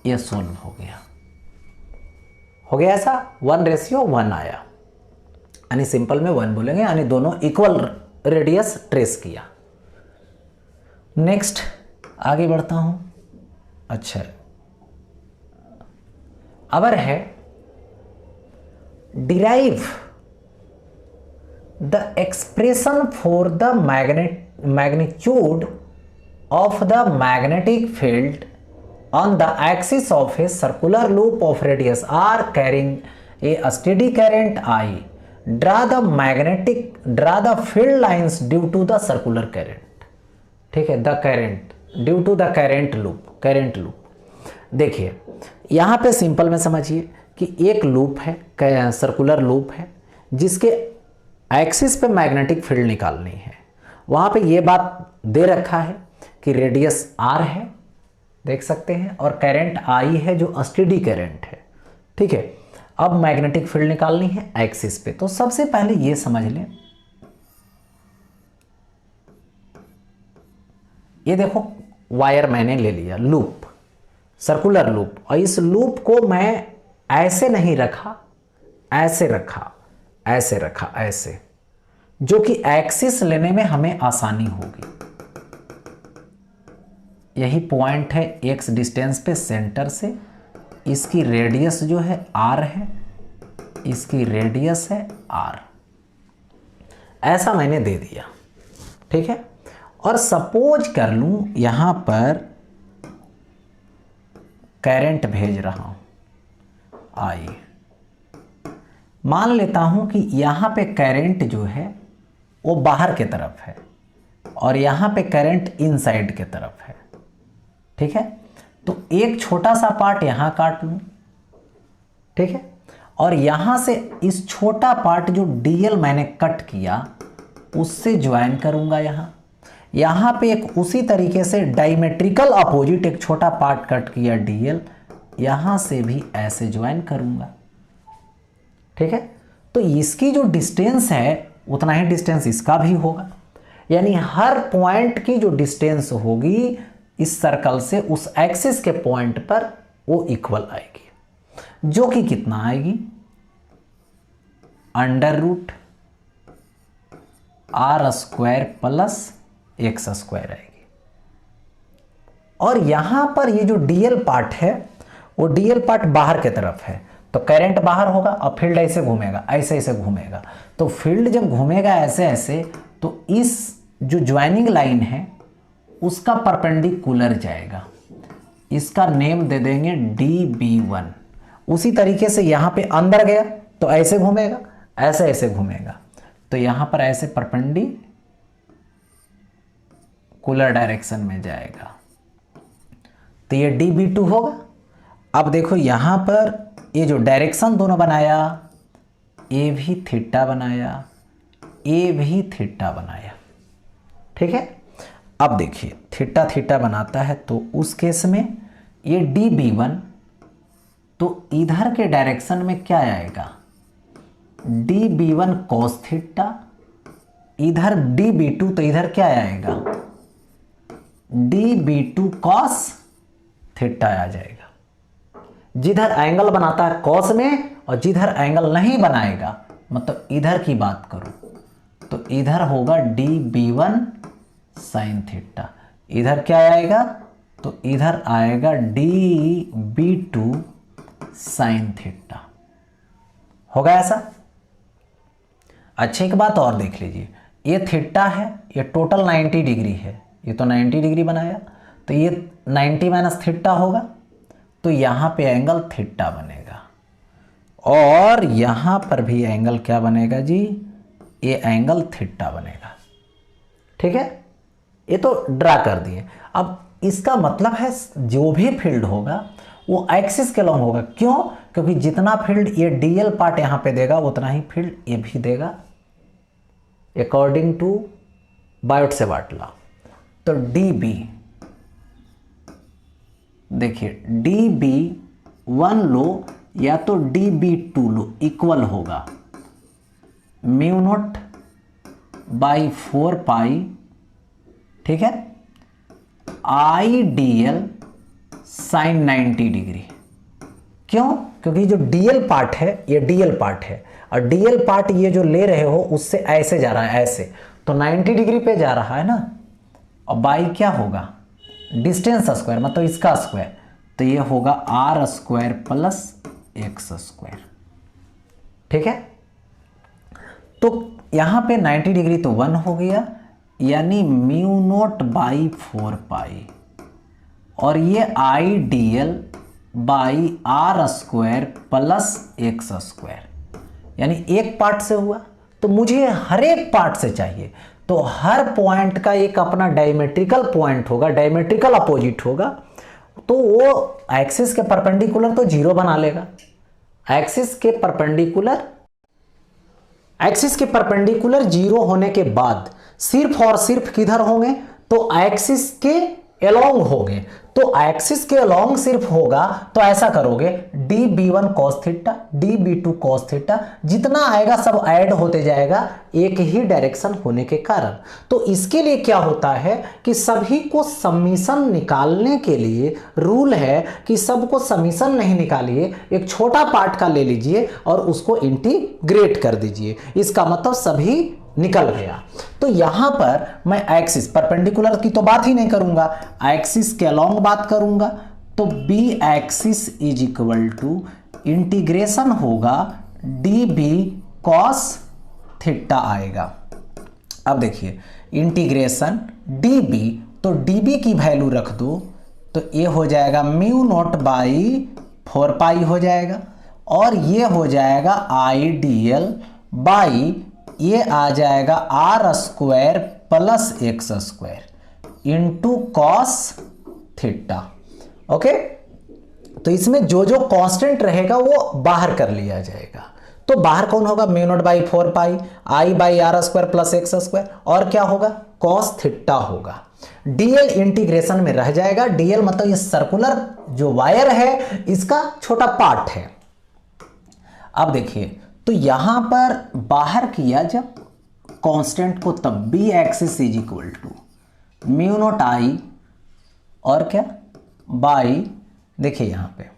ये सोल्व हो गया ऐसा 1:1 आया, यानी सिंपल में 1 बोलेंगे, यानी दोनों इक्वल रेडियस ट्रेस किया। नेक्स्ट आगे बढ़ता हूं। अच्छा, अब है derive the expression for the magnitude of the magnetic field on the axis of a circular loop of radius r carrying a steady current I. Draw the field lines due to the circular current, ठीक है, the current due to the current loop। देखिए यहाँ पे simple में समझिए कि एक loop है, सर्कुलर लूप है, जिसके एक्सिस पे मैग्नेटिक फील्ड निकालनी है। वहाँ पे ये बात दे रखा है कि रेडियस r है, देख सकते हैं, और करंट I है जो स्टेडी करंट है। ठीक है, अब मैग्नेटिक फील्ड निकालनी है एक्सिस पे। तो सबसे पहले ये समझ लें, ये देखो वायर मैंने ले लिया, लूप, सर्कुलर लूप, और इस लूप को मैं ऐसे नहीं रखा, ऐसे रखा, ऐसे रखा, ऐसे, जो कि एक्सिस लेने में हमें आसानी होगी। यही पॉइंट है x डिस्टेंस पे सेंटर से, इसकी रेडियस जो है r है, इसकी रेडियस है r, ऐसा मैंने दे दिया। ठीक है, और सपोज कर लूं यहां पर करंट भेज रहा हूं I, मान लेता हूं कि यहां पे करंट जो है वो बाहर के तरफ है और यहां पे करंट इनसाइड के तरफ है। ठीक है, तो एक छोटा सा पार्ट यहां काट लूं, ठीक है, और यहां से इस छोटा पार्ट जो डीएल मैंने कट किया उससे ज्वाइन करूंगा। यहां पे एक उसी तरीके से डायमेट्रिकल अपोजिट एक छोटा पार्ट कट किया डीएल, यहां से भी ऐसे ज्वाइन करूंगा। ठीक है, तो इसकी जो डिस्टेंस है उतना ही डिस्टेंस इसका भी होगा, यानी हर पॉइंट की जो डिस्टेंस होगी इस सर्कल से उस एक्सिस के पॉइंट पर वो इक्वल आएगी, जो कि कितना आएगी, √r² प्लस x² आएगी। और यहां पर ये जो डीएल पार्ट है वो डीएल पार्ट बाहर के तरफ है, तो करंट बाहर होगा और फील्ड ऐसे घूमेगा, ऐसे ऐसे घूमेगा। तो फील्ड जब घूमेगा ऐसे ऐसे, तो इस जो ज्वाइनिंग लाइन है उसका परपेंडिकुलर जाएगा, इसका नेम दे देंगे dB1। उसी तरीके से यहां पे अंदर गया तो ऐसे घूमेगा, ऐसे ऐसे घूमेगा, तो यहां पर ऐसे परपेंडिकुलर डायरेक्शन में जाएगा, तो ये dB2 होगा। अब देखो यहां पर ये जो डायरेक्शन दोनों बनाया, ए भी थीटा बनाया, ए भी थीटा बनाया। ठीक है, अब देखिए थीटा थीटा बनाता है, तो उस केस में ये dB1 तो इधर के डायरेक्शन में क्या आएगा, dB1 cos थीटा, इधर dB2 तो इधर क्या आएगा, dB2 cos थीटा आ जाएगा। जिधर एंगल बनाता है कॉस में और जिधर एंगल नहीं बनाएगा, मतलब इधर की बात करूं तो इधर होगा dB1 sin थीटा, इधर क्या आएगा, तो इधर आएगा dB2 sin थीटा। होगा ऐसा। अच्छा एक बात और देख लीजिए, ये थीटा है, ये टोटल 90 डिग्री है, ये तो 90 डिग्री बनाया, तो ये 90 माइनस थीटा होगा, तो यहां पे एंगल थीटा बनेगा, और यहां पर भी एंगल क्या बनेगा जी, ये एंगल थीटा बनेगा। ठीक है, ये तो ड्रा कर दिए। अब इसका मतलब है जो भी फील्ड होगा वो एक्सिस के लॉन्ग होगा। क्यों? क्योंकि जितना फील्ड ये डीएल पार्ट यहां पे देगा उतना ही फील्ड ये भी देगा, अकॉर्डिंग टू बायोट-सेवर्ट लॉ। तो dB, देखिए dB1 लो या तो dB2 लो, इक्वल होगा μ0/4π, ठीक है, IDL sin 90 डिग्री। क्यों? क्योंकि जो डीएल पार्ट है ये डीएल पार्ट है, और डीएल पार्ट ये जो ले रहे हो उससे ऐसे जा रहा है, ऐसे, तो 90 डिग्री पे जा रहा है ना, और बाई क्या होगा, डिस्टेंस स्क्वायर, मतलब इसका स्क्वायर, तो ये होगा r² प्लस x²। ठीक है, तो यहां पे 90 डिग्री तो 1 हो गया, यानी μ0/4π, और ये IDL by r² plus x², यानी एक पार्ट से हुआ, तो मुझे हर एक पार्ट से चाहिए, तो हर पॉइंट का एक अपना डायमेट्रिकल पॉइंट होगा, डायमेट्रिकल अपोजिट होगा, तो वो एक्सिस के परपेंडिकुलर तो जीरो बना लेगा। एक्सिस के परपेंडिकुलर जीरो होने के बाद सिर्फ और सिर्फ किधर होंगे, तो एक्सिस के अलोंग होंगे। तो एक्सिस के अलोंग सिर्फ होगा तो ऐसा करोगे db1 cos theta db2 cos theta, जितना आएगा सब ऐड होते जाएगा एक ही डायरेक्शन होने के कारण। तो इसके लिए क्या होता है कि सभी को समीशन निकालने के लिए रूल है कि सबको समीशन नहीं निकालिए, एक छोटा पार्ट का ले लीजिए और उसको इंटीग्रेट कर दीजिए। इसका मतलब सभी निकल गया। तो यहां पर मैं एक्सिस परपेंडिकुलर की तो बात ही नहीं करूंगा, एक्सिस के अलोंग बात करूंगा। तो B axis is equal to integration होगा db cos थीटा आएगा। अब देखिए इंटीग्रेशन db, तो db की वैल्यू रख दो तो ये हो जाएगा म्यू नॉट बाई 4 पाई हो जाएगा, और ये हो जाएगा आईडीएल बाई ये आ जाएगा R square plus x square into cos theta. Okay, तो इसमें जो जो कांस्टेंट रहेगा वो बाहर कर लिया जाएगा। तो बाहर कौन होगा, mu naught by 4 pi I by R square plus x square, और क्या होगा कॉस थीटा होगा। डीएल इंटीग्रेशन में रह जाएगा। डीएल मतलब ये सर्कुलर जो वायर है इसका छोटा पार्ट है। अब देखिए तो यहां पर बाहर किया जब कांस्टेंट को, तब B axis is equal to mu naught I और क्या बाई, देखिए यहां पे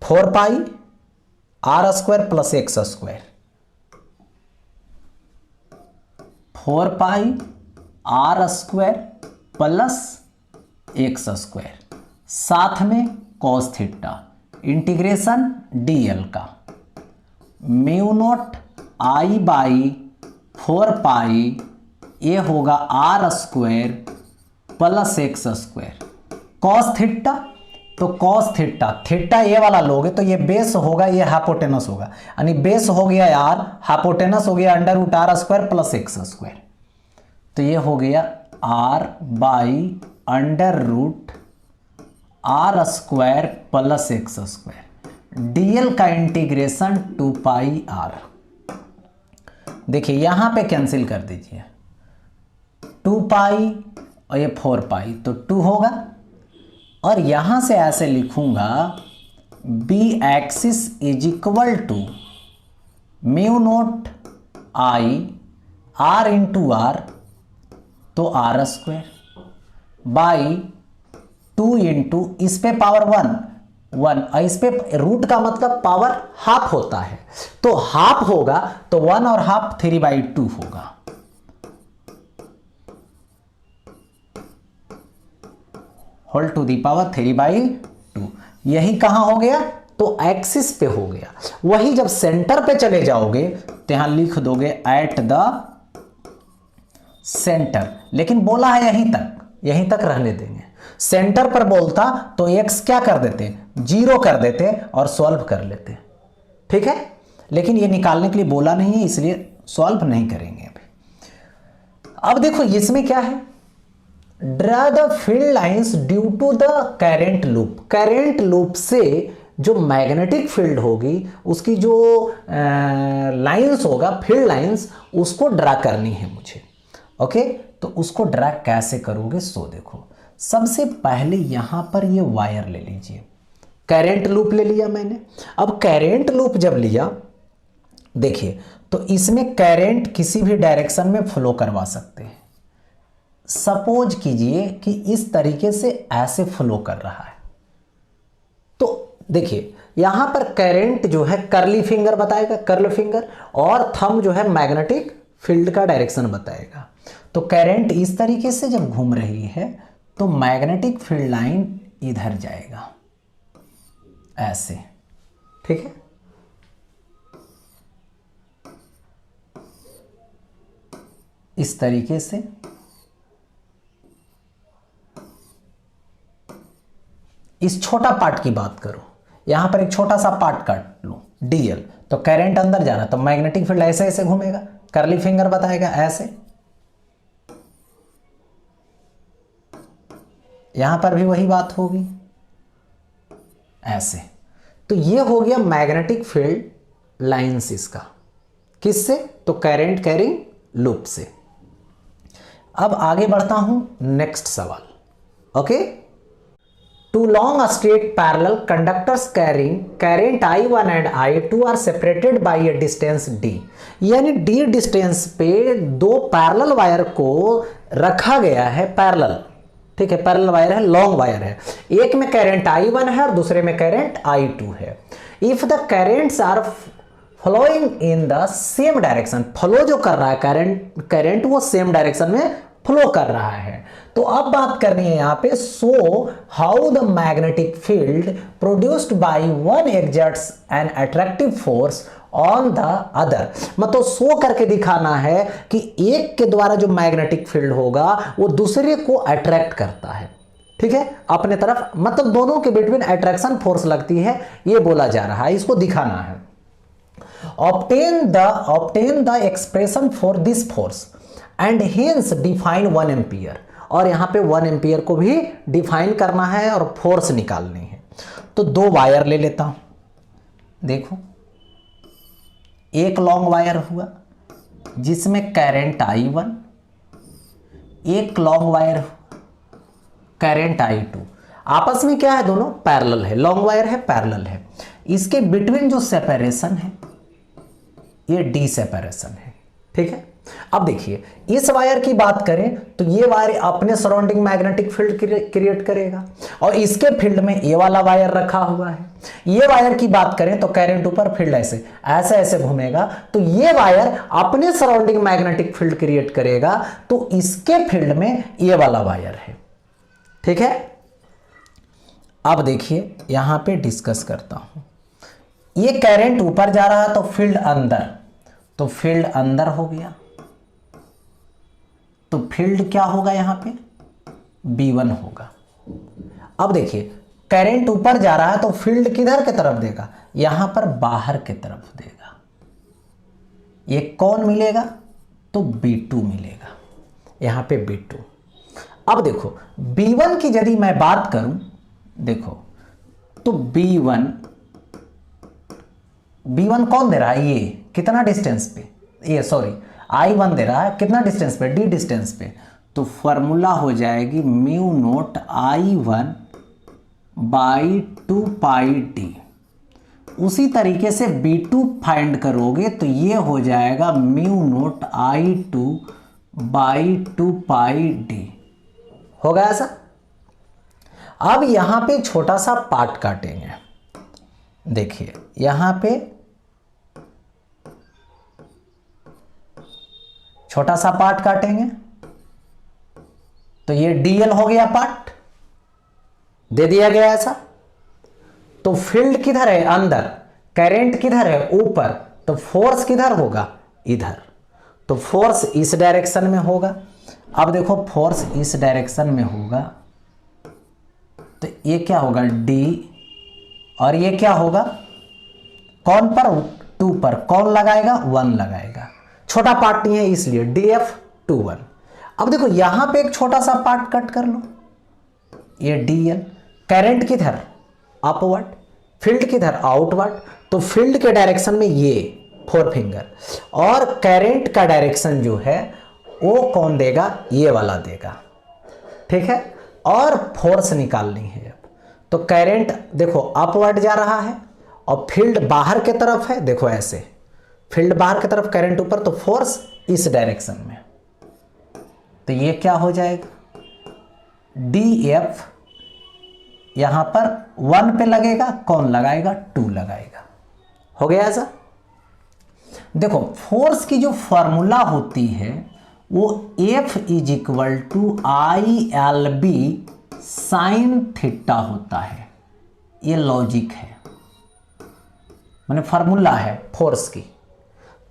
4 pi r square plus x square, 4 pi r square plus x square, साथ में कॉस थीटा, इंटीग्रेशन डीएल का mu naught I by 4 pi ये होगा r square plus x square cos theta. तो कॉस थीटा, थीटा ये वाला लोगे तो ये बेस होगा, ये हाइपोटेनस होगा, यानी बेस हो गया यार, हाइपोटेनस हो गया under root R square plus x square. तो ये हो गया R by under root R square plus x square, DL का इंटीग्रेशन 2 पाई आर। देखिए यहां पे कैंसिल कर दीजिए, 2 पाई और ये 4 पाई तो 2 होगा, और यहां से ऐसे लिखूंगा B axis is equal to mu naught I R into R, तो आर स्क्वायर बाई 2 इंटू इस पे पावर 1 इस पे रूट का मतलब पावर हाफ होता है, तो हाफ होगा तो 1 और हाफ 3/2 होगा। होल टू दी पावर 3/2, यही कहां हो गया, तो एक्सिस पे हो गया। वही जब सेंटर पे चले जाओगे तो यहां लिख दोगे एट द सेंटर, लेकिन बोला है यहीं तक रहने देंगे। सेंटर पर बोलता तो एक्स क्या कर देते, 0 कर देते और सॉल्व कर लेते, ठीक है। लेकिन ये निकालने के लिए बोला नहीं है, इसलिए सॉल्व नहीं करेंगे अभी। अब देखो इसमें क्या है, draw the field lines due to the current loop. Current loop से जो मैग्नेटिक फील्ड होगी उसकी जो लाइंस होगा, फील्ड लाइंस, उसको ड्रा करनी है मुझे। ओके, तो उसको ड्रा कैसे करोगे, सो देखो सबसे पहले यहां पर ये वायर ले लीजिए, करेंट लूप ले लिया मैंने। अब करेंट लूप जब लिया, देखिए तो इसमें करेंट किसी भी डायरेक्शन में फ्लो करवा सकते हैं। सपोज कीजिए कि इस तरीके से ऐसे फ्लो कर रहा है, तो देखिए यहां पर करंट जो है कर्ली फिंगर बताएगा, कर्ल फिंगर, और थंब जो है मैग्नेटिक फील्ड का डायरेक्शन बताएगा। तो करंट इस तरीके से जब घूम रही है तो मैग्नेटिक फील्ड लाइन इधर जाएगा ऐसे, ठीक है। इस तरीके से इस छोटा पार्ट की बात करो, यहां पर एक छोटा सा पार्ट काट लो डीएल, तो करंट अंदर जाना, तो मैग्नेटिक फील्ड ऐसे ऐसे घूमेगा, कर्ली फिंगर बताएगा ऐसे, यहां पर भी वही बात होगी ऐसे। तो ये हो गया मैग्नेटिक फील्ड लाइंस इसका, किससे? तो करंट कैरिंग लूप से। अब आगे बढ़ता हूं नेक्स्ट सवाल। Okay, two long straight parallel conductors carrying current I1 and I2 are separated by a distance d, यानी d डिस्टेंस पे दो पैरेलल वायर को रखा गया है पैरेलल, ठीक है, पैरेलल वायर है, लॉन्ग वायर है, एक में करंट I1 है और दूसरे में करंट I2 है। If the currents are flowing in the same direction, flow जो कर रहा है करंट वो सेम डायरेक्शन में फ्लो कर रहा है। तो अब बात करनी है यहां पे, so how the magnetic field produced by one exerts an attractive force on the other, मतलब शो करके दिखाना है कि एक के द्वारा जो मैग्नेटिक फील्ड होगा वो दूसरे को अट्रैक्ट करता है, ठीक है, अपने तरफ, मतलब दोनों के बिटवीन अट्रैक्शन फोर्स लगती है, ये बोला जा रहा है, इसको दिखाना है। obtain the expression for this force and hence define 1 ampere, और यहां पे 1 एम्पियर को भी डिफाइन करना है और फोर्स निकालनी है। तो दो वायर ले लेता हूं, देखो एक लॉन्ग वायर हुआ जिसमें करंट I1, एक लॉन्ग वायर करंट I2, आपस में क्या है, दोनों पैरेलल है, लॉन्ग वायर है, पैरेलल है, इसके बिटवीन जो सेपरेशन है ये डी सेपरेशन है, ठीक है। अब देखिए इस वायर की बात करें तो ये वायर अपने सराउंडिंग मैग्नेटिक फील्ड क्रिएट करेगा और इसके फील्ड में ये वाला वायर रखा हुआ है। ये वायर की बात करें तो करंट ऊपर, फील्ड ऐसे ऐसे ऐसे घूमेगा, तो ये वायर अपने सराउंडिंग मैग्नेटिक फील्ड क्रिएट करेगा, तो इसके फील्ड में ये वाला वायर है, ठीक है। अब देखिए यहां पे डिस्कस करता हूं, ये करंट ऊपर जा रहा है तो फील्ड अंदर, तो फील्ड अंदर हो गया, तो फील्ड क्या होगा यहां पे B1 होगा। अब देखिए करंट ऊपर जा रहा है तो फील्ड किधर की तरफ देगा, यहां पर बाहर की तरफ देगा, ये कौन मिलेगा, तो B2 मिलेगा, यहां पे B2। अब देखो B1 की यदि मैं बात करूं, देखो तो B1 कौन दे रहा है, ये कितना डिस्टेंस पे, ये सॉरी I1 दे रहा है कितना डिस्टेंस पे, d डिस्टेंस पे, तो फॉर्मूला हो जाएगी mu naught I1 by 2 pi d। उसी तरीके से B2 फाइंड करोगे तो ये हो जाएगा mu note I2 by 2 pi d, होगा ऐसा। अब यहां पे छोटा सा पार्ट काटेंगे, देखिए यहां पे छोटा सा पार्ट काटेंगे तो ये dl हो गया, पार्ट दे दिया गया ऐसा। तो फील्ड किधर है, अंदर, करंट किधर है, ऊपर, तो फोर्स किधर होगा, इधर, तो फोर्स इस डायरेक्शन में होगा। अब देखो फोर्स इस डायरेक्शन में होगा तो ये क्या होगा d, और ये क्या होगा, कौन पर, 2 पर, कौन लगाएगा, 1 लगाएगा, छोटा पार्ट नहीं है इसलिए dF21। अब देखो यहां पे एक छोटा सा पार्ट कट कर लो, ये dl, करंट किधर, अपवर्ड, फील्ड किधर, आउटवर्ड, तो फील्ड के डायरेक्शन में ये 4 फिंगर, और करंट का डायरेक्शन जो है वो कौन देगा, ये वाला देगा, ठीक है। और फोर्स निकालनी है अब, तो करंट देखो अपवर्ड जा रहा है और फील्ड बाहर की तरफ है, देखो ऐसे फील्ड बाहर की तरफ, करंट ऊपर, तो फोर्स इस डायरेक्शन में, तो ये क्या हो जाएगा, dF यहां पर 1 पे लगेगा, कौन लगाएगा, 2 लगाएगा, हो गया ऐसा। देखो फोर्स की जो फॉर्मूला होती है वो F is equal to ILB sine theta होता है, ये लॉजिक है, माने फॉर्मूला है फोर्स की।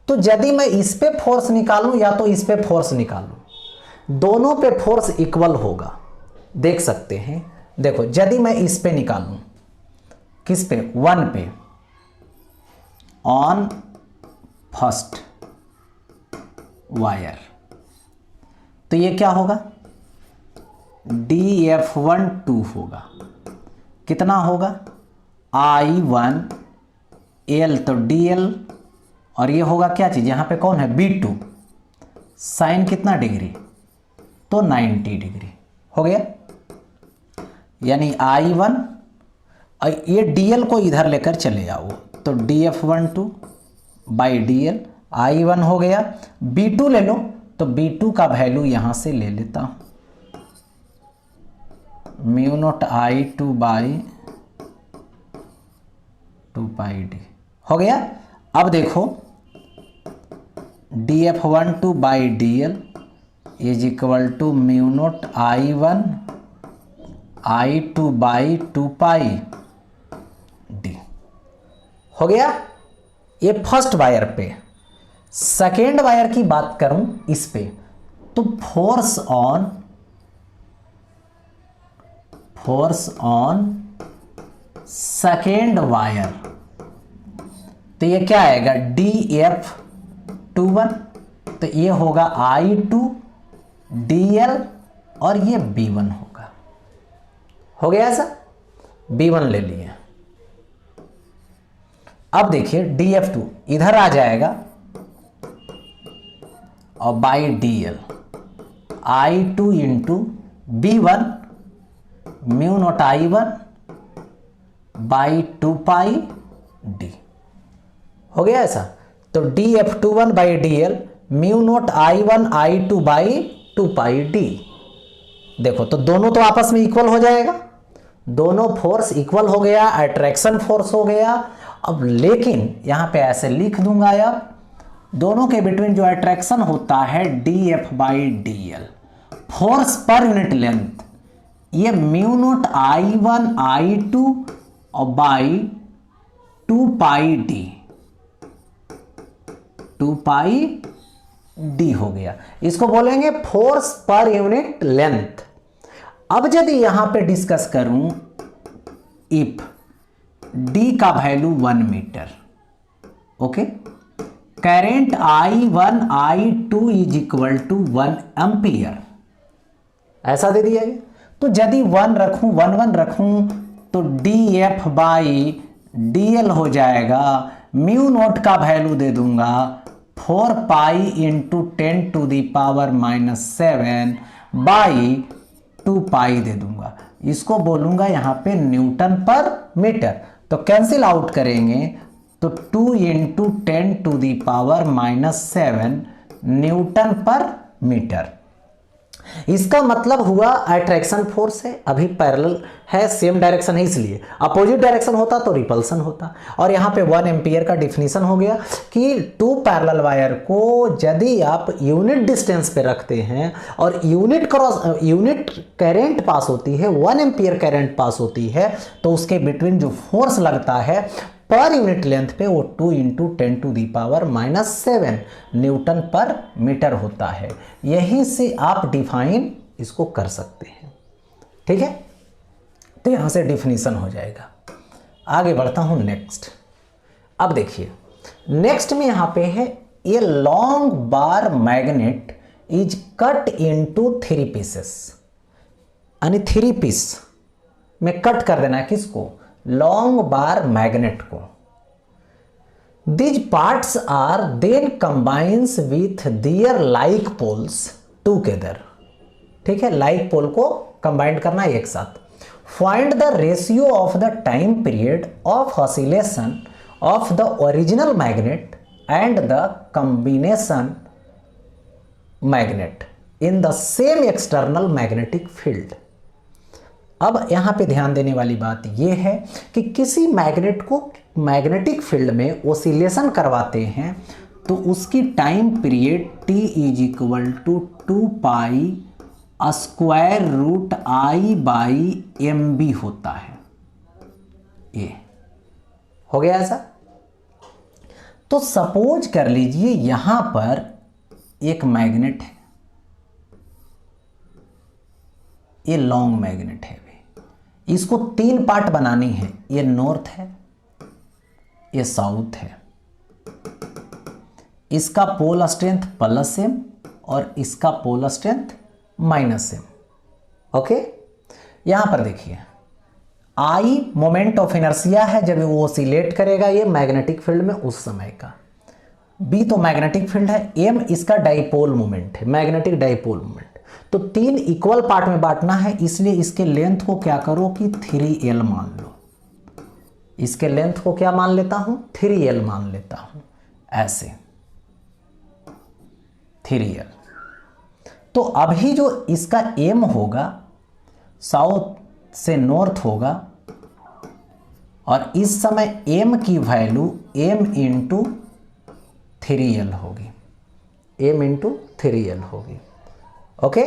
तो यदि मैं इस पे फोर्स निकालूं या तो इस पे फोर्स निकालूं, दोनों पे फोर्स इक्वल होगा, देख सकते हैं। देखो यदि मैं इस पे निकालूं, किस पे, 1 पे, ऑन फर्स्ट वायर, तो ये क्या होगा, dF1 2 होगा। कितना होगा? I1 L, तो dl, और ये होगा क्या चीज़, यहाँ पे कौन है, B2, साइन कितना डिग्री, तो 90 डिग्री हो गया। यानी I1, ये dl को इधर लेकर चले आओ, तो dF12 बाई dl, I1 हो गया। B2 ले लो, तो B2 का वैल्यू यहाँ से ले लेता हूँ, mu naught I2 by 2πd हो गया। अब देखो dF12 by dl is equal to mu naught I1 I2 by 2πd हो गया। ये फर्स्ट वायर पे। सेकेंड वायर की बात करूं इस पे, तो फोर्स ऑन सेकेंड वायर, तो ये क्या आएगा, dF21, तो ये होगा I2 dl और ये B1 होगा। हो गया ऐसा, B1 ले लिए। अब देखिए dF2 इधर आ जाएगा और by dl I2 into B1 mu naught I1 by 2πd हो गया ऐसा। तो dF21 by dl mu naught I1 I2 by 2πd। देखो तो दोनों तो आपस में इक्वल हो जाएगा, दोनों फोर्स इक्वल हो गया, अट्रैक्शन फोर्स हो गया। अब लेकिन यहां पे ऐसे लिख दूंगा यार, दोनों के बिटवीन जो अट्रैक्शन होता है dF बाई dl, फोर्स पर यूनिट लेंथ, ये म्यू नॉट I1 I2 और बाई 2πd हो गया। इसको बोलेंगे फोर्स पर यूनिट लेंथ। अब यदि यहां पे डिस्कस करूं, इफ d का value 1 metre, okay, current I1 I2 is equal to 1 ampere, ऐसा दे दिया गया। तो यदि 1 रखूं 1 रखूं तो dF बाई dl हो जाएगा, म्यू नोट का वैल्यू दे दूंगा 4 pi into 10 to the power -7 by 2 pi दे दूंगा। इसको बोलूंगा यहां पे न्यूटन पर मीटर। तो कैंसिल आउट करेंगे तो 2 into 10 to the power -7 newton per metre. इसका मतलब हुआ अट्रैक्शन फोर्स है, अभी पैरेलल है, सेम डायरेक्शन है, इसलिए अपोजिट डायरेक्शन होता तो रिपल्सन होता। और यहाँ पे 1 एम्पियर का डिफिनीशन हो गया कि 2 पैरेलल वायर को यदि आप यूनिट डिस्टेंस पे रखते हैं और यूनिट करंट पास होती है, 1 एम्पियर करंट पास होती है, तो उसके बिटवीन जो फोर्स लगता है पर यूनिट लेंथ पे वो 2 into 10 to the power -7 newton per metre होता है। यहीं से आप डिफाइन इसको कर सकते हैं, ठीक है। तो यहां से डिफिनीशन हो जाएगा। आगे बढ़ता हूं नेक्स्ट। अब देखिए नेक्स्ट में यहां पे है, ये long bar magnet is cut into 3 pieces, यानी 3 पीस में कट कर देना है किसको, लॉन्ग बार मैग्नेट को। These parts are then combines with their like poles together, ठीक है, लाइक पोल को कंबाइंड करना एक साथ। Find the ratio of the time period of oscillation of the original magnet and the combination magnet in the same external magnetic field. अब यहां पे ध्यान देने वाली बात यह है कि किसी मैग्नेट को मैग्नेटिक फील्ड में ओसिलेशन करवाते हैं तो उसकी time period t is equal to 2 pi square root I by MB होता है। ये हो गया ऐसा। तो सपोज कर लीजिए यहां पर एक मैग्नेट है, ये लॉन्ग मैग्नेट है, इसको 3 पार्ट बनानी है। ये नॉर्थ है, ये साउथ है, इसका पोल स्ट्रेंथ +m और इसका पोल स्ट्रेंथ -m, ओके, यहां पर देखिए आई मोमेंट ऑफ इनर्शिया है जब वो ऑसिलेट करेगा, ये मैग्नेटिक फील्ड में उस समय का। बी तो मैग्नेटिक फील्ड है, एम इसका डाइपोल मोमेंट है, मैग्नेटिक डाइपोल मोमेंट। तो 3 इक्वल पार्ट में बांटना है, इसलिए इसके लेंथ को क्या करो कि 3L मान लो। इसके लेंथ को क्या मान लेता हूं, 3L मान लेता हूं, ऐसे 3L। तो अभी जो इसका एम होगा साउथ से नॉर्थ होगा, और इस समय एम की वैल्यू m इंटू 3L होगी, m इंटू 3L होगी। ओके,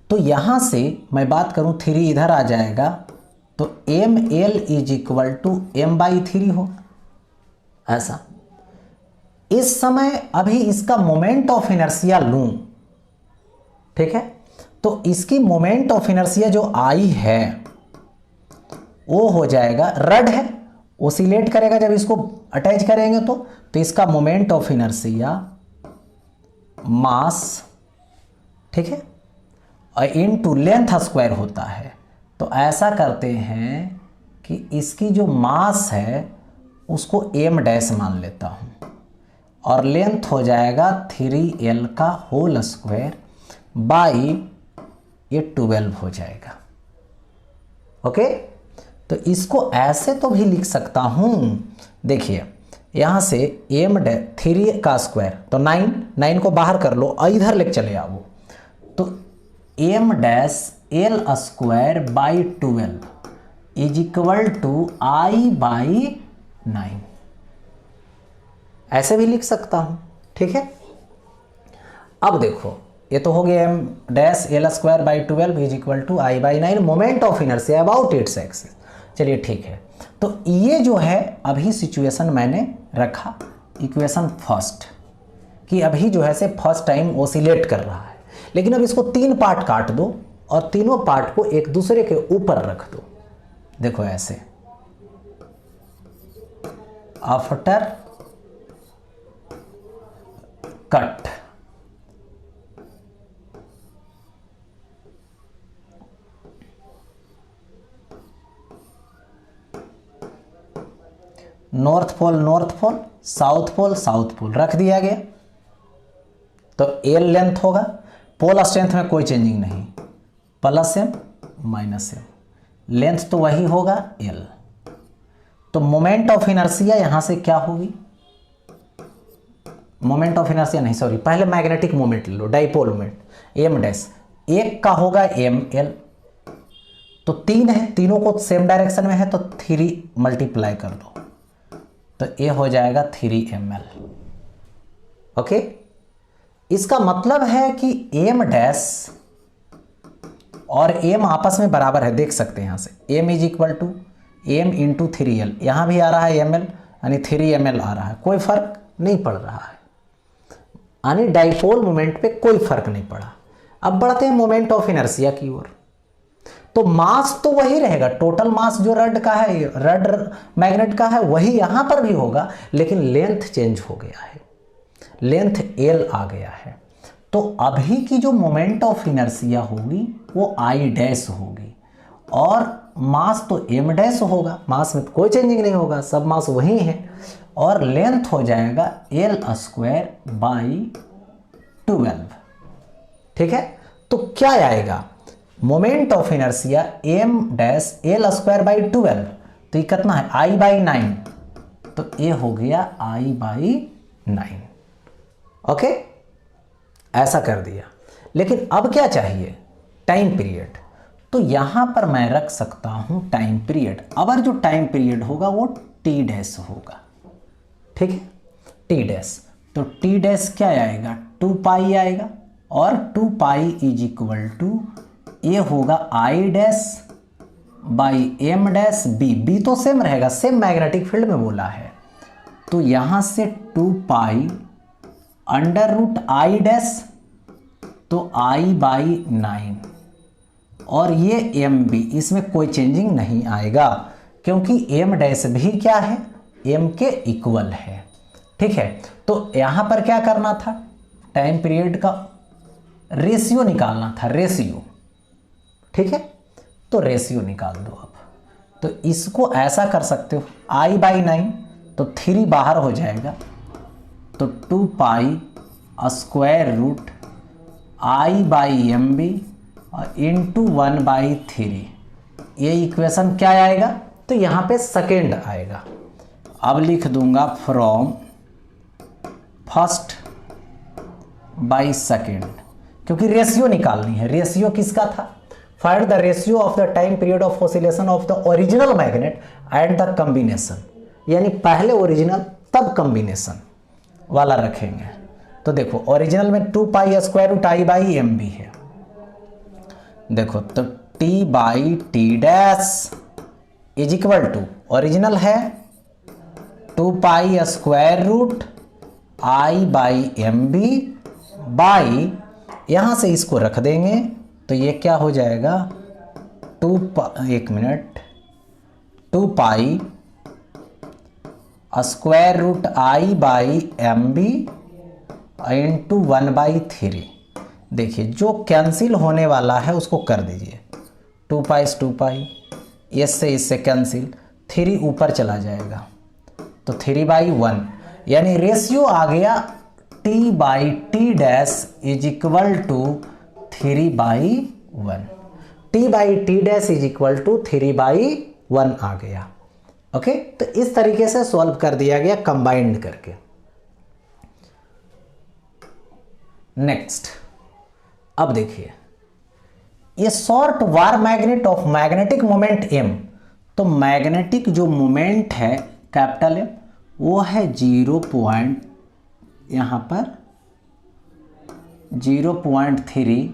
तो यहां से मैं बात करूं 3 इधर आ जाएगा, तो ml is equal to m/3 हो, ऐसा। इस समय अभी इसका मोमेंट ऑफ इनर्शिया लूं, ठीक है, तो इसकी मोमेंट ऑफ इनर्शिया जो आई है वो हो जाएगा, रड है, ओसिलेट करेगा जब इसको अटैच करेंगे तो इसका मोमेंट ऑफ इनर्शिया मास, ठीक है, और इनटू लेंथ स्क्वायर होता है। तो ऐसा करते हैं कि इसकी जो मास है उसको m डैश मान लेता हूं, और लेंथ हो जाएगा 3L का होल स्क्वायर बाई ये 12 हो जाएगा। ओके, तो इसको ऐसे तो भी लिख सकता हूं, देखिए यहां से m 3 का स्क्वायर तो 9 को बाहर कर लो और इधर लेके चले आओ, तो m dash L square by 12 is equal to I/9, ऐसे भी लिख सकता हूं, ठीक है। अब देखो ये तो हो गया m dash L square by 12 is equal to I/9 moment of inertia about its axis. चलिए ठीक है, तो ये जो है अभी सिचुएशन मैंने रखा इक्वेशन फर्स्ट, कि अभी जो है से फर्स्ट टाइम ओसिलेट कर रहा है, लेकिन अब इसको 3 पार्ट काट दो और तीनों पार्ट को एक दूसरे के ऊपर रख दो। देखो ऐसे, after cut north pole south pole रख दिया गया, तो L लेंथ होगा, पोल स्ट्रेंथ में कोई चेंजिंग नहीं, +m -m, लेंथ तो वही होगा L। तो मोमेंट ऑफ इनर्शिया यहां से क्या होगी, मोमेंट ऑफ इनर्शिया नहीं सॉरी, पहले मैग्नेटिक मोमेंट ले लो, डाइपोल मोमेंट m डैश, एक का होगा ml, तो 3 है, तीनों को सेम डायरेक्शन में है तो 3 मल्टीप्लाई कर दो, तो ये हो जाएगा 3ml। ओके, इसका मतलब है कि m डैश और m आपस में बराबर है, देख सकते हैं यहां से m is equal to m into 3L, यहां भी आ रहा है ml यानी 3ml आ रहा है, कोई फर्क नहीं पड़ रहा है, यानी डाइपोल मोमेंट पे कोई फर्क नहीं पड़ा। अब बढ़ते हैं मोमेंट ऑफ इनर्शिया की ओर, तो मास तो वही रहेगा, टोटल मास जो रड का है, रड मैग्नेट का है वही यहां पर भी होगा, लेकिन लेंथ चेंज हो गया है, लेंथ L आ गया है। तो अभी की जो मोमेंट ऑफ इनर्शिया होगी वो I डैश होगी, और मास तो m डैश होगा, मास में कोई चेंजिंग नहीं होगा, सब मास वही है, और लेंथ हो जाएगा L स्क्वायर बाई 12, ठीक है। तो क्या आएगा, moment of inertia m dash L square by 12, तो ये कितना है I/9, तो ये हो गया I/9। ओके, ऐसा कर दिया, लेकिन अब क्या चाहिए, टाइम पीरियड। तो यहां पर मैं रख सकता हूं टाइम पीरियड, अगर जो टाइम पीरियड होगा वो t डैश होगा, ठीक है, t डैश, तो t डैश क्या आएगा, 2 पाई आएगा, और 2 पाई इज इक्वल टू ये होगा I dash by m dash b तो सेम रहेगा, सेम मैग्नेटिक फील्ड में बोला है, तो यहां से 2 pi under root I dash, तो I/9, और ये mb, इसमें कोई चेंजिंग नहीं आएगा क्योंकि m डैश भी क्या है, m के इक्वल है, ठीक है। तो यहां पर क्या करना था, टाइम पीरियड का रेशियो निकालना था, रेशियो, ठीक है, तो रेशियो निकाल दो अब। तो इसको ऐसा कर सकते हो, I/9 तो 3 बाहर हो जाएगा, तो 2 pi square root I/MB into 1/3। ये इक्वेशन क्या आएगा, तो यहाँ पे सेकेंड आएगा। अब लिख दूंगा फ्रॉम फर्स्ट बाई सेकेंड, क्योंकि रेशियो निकालनी है। रेशियो किसका था, find the ratio of the time period of oscillation of the original magnet and the combination, यानी पहले ओरिजिनल तब कॉम्बिनेशन वाला रखेंगे। तो देखो ओरिजिनल में 2 पाई स्क्वायर रूट I/MB है, देखो तो T/T' is equal to, original है 2 pi square root I/MB by, यहां से इसको रख देंगे तो ये क्या हो जाएगा, 2 pi square root I/MB into 1/3। देखिए जो कैंसिल होने वाला है उसको कर दीजिए, 2 पाई 2 पाई, इससे कैंसिल, 3 ऊपर चला जाएगा तो 3/1, यानी रेशियो आ गया T/T' is equal to 3/1। T/T' is equal to 3/1 आ गया। ओके, तो इस तरीके से सॉल्व कर दिया गया कंबाइंड करके। नेक्स्ट, अब देखिए ये short bar magnet of magnetic moment M, तो मैग्नेटिक जो मोमेंट है कैपिटल M वो है 0. यहाँ पर 0.3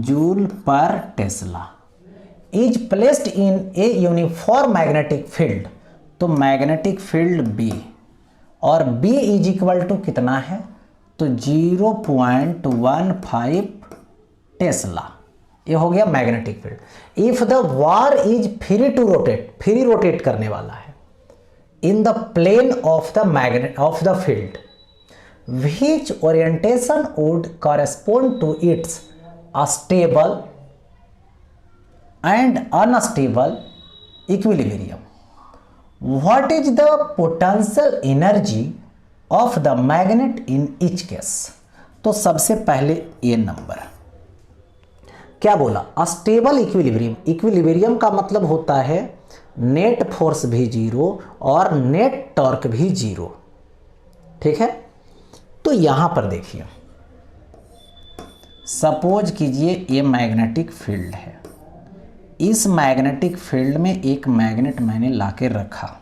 joule per tesla is placed in a uniform magnetic field, तो मैग्नेटिक फील्ड B, और B इज इक्वल टू कितना है, तो 0.15 टेस्ला, ये हो गया magnetic field. If the bar is free to rotate, free rotate करने वाला है in the plane of the magnet of the field, which orientation would correspond to its stable and unstable equilibrium? What is the potential energy of the magnet in each case? तो सबसे पहले ये number क्या बोला, stable equilibrium. Equilibrium का मतलब होता है नेट फोर्स भी 0 और नेट टॉर्क भी 0, ठीक है। तो यहां पर देखिए, सपोज कीजिए ये मैग्नेटिक फील्ड है, इस मैग्नेटिक फील्ड में एक मैग्नेट मैंने लाके रखा,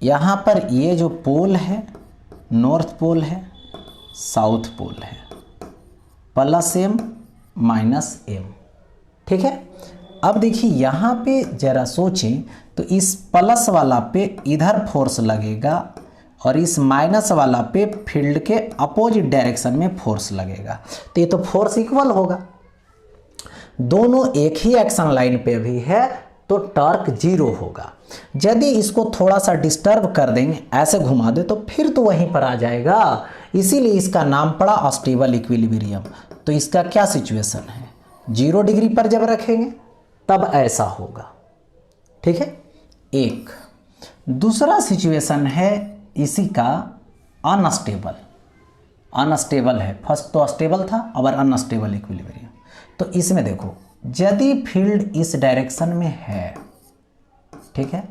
यहां पर ये जो पोल है नॉर्थ पोल है, साउथ पोल है, +M -M, ठीक है। अब देखिए यहां पे जरा सोचें, तो इस प्लस वाला पे इधर फोर्स लगेगा और इस माइनस वाला पे फील्ड के अपोजिट डायरेक्शन में फोर्स लगेगा, तो ये तो फोर्स इक्वल होगा, दोनों एक ही एक्शन लाइन पे भी है, तो टॉर्क 0 होगा। यदि इसको थोड़ा सा डिस्टर्ब कर देंगे, ऐसे घुमा दे, तो फिर तो वहीं पर आ जाएगा, इसीलिए इसका नाम पड़ा अस्टेबल इक्विलिब्रियम। तो इसका क्या सिचुएशन है, 0 डिग्री पर जब रखेंगे तब ऐसा होगा, ठीक है। एक दूसरा सिचुएशन है इसी का अनस्टेबल, अनस्टेबल है, फर्स्ट तो स्टेबल था, अब अनस्टेबल इक्विलिब्रियम। तो इसमें देखो, यदि फील्ड इस डायरेक्शन में है, ठीक है,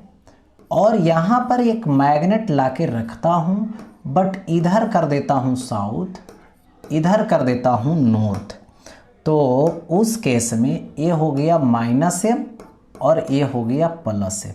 और यहाँ पर एक मैग्नेट लाके रखता हूँ, बट इधर कर देता हूँ साउथ, इधर कर देता हूँ नॉर्थ, तो उस केस में ये हो गया -M और ये हो गया +M।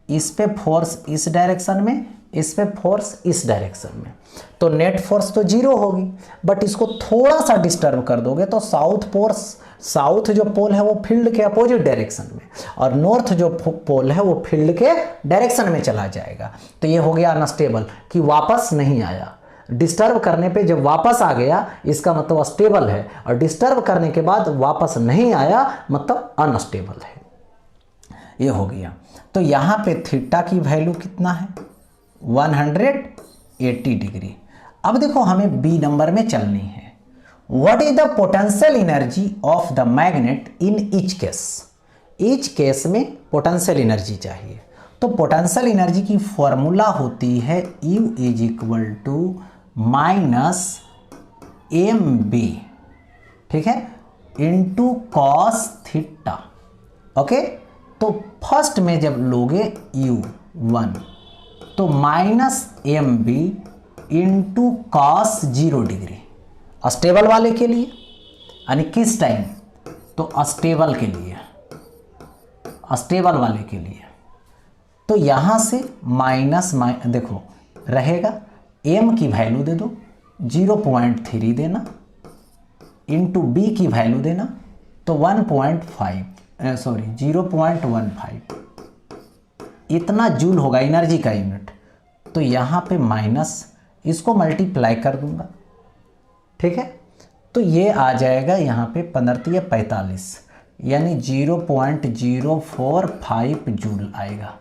इस पे फोर्स इस डायरेक्शन में, इस पे फोर्स इस डायरेक्शन में, तो नेट फोर्स तो 0 होगी, बट इसको थोड़ा सा डिस्टर्ब कर दोगे तो साउथ जो पोल है वो फील्ड के अपोजिट डायरेक्शन में, और नॉर्थ जो पोल है वो फील्ड के डायरेक्शन में चला जाएगा। तो ये हो गया अनस्टेबल, कि वापस नहीं आया, डिस्टर्ब करने पे जब वापस आ गया इसका मतलब स्टेबल है, और डिस्टर्ब करने के बाद वापस नहीं आया मतलब अनस्टेबल है, ये हो गया। तो यहाँ पे थीटा की वैल्यू कितना है, 180 डिग्री। अब देखो हमें बी नंबर में चलनी है, what is the potential energy of the magnet in each case. Each case में पोटेंशियल एनर्जी चाहिए, तो पोटेंशियल एनर्जी की फॉर्मूला होती है U is equal to minus M B, ठीक है, इंटू कॉस थीटा। ओके, तो फर्स्ट में जब लोगे U1 तो minus M B into cos 0 degree stable वाले के लिए, यानी किस टाइम, तो अस्टेबल के लिए, अस्टेबल वाले के लिए। तो यहां से माइनस देखो रहेगा, एम की वैल्यू दे दो 0.3 देना, इंटू बी की वैल्यू देना तो 0.15 इतना जूल होगा एनर्जी का यूनिट। तो यहाँ पे माइनस, इसको मल्टीप्लाई कर दूंगा, ठीक है, तो ये आ जाएगा यहाँ पे 15×45 यानी 0.045 जूल आएगा।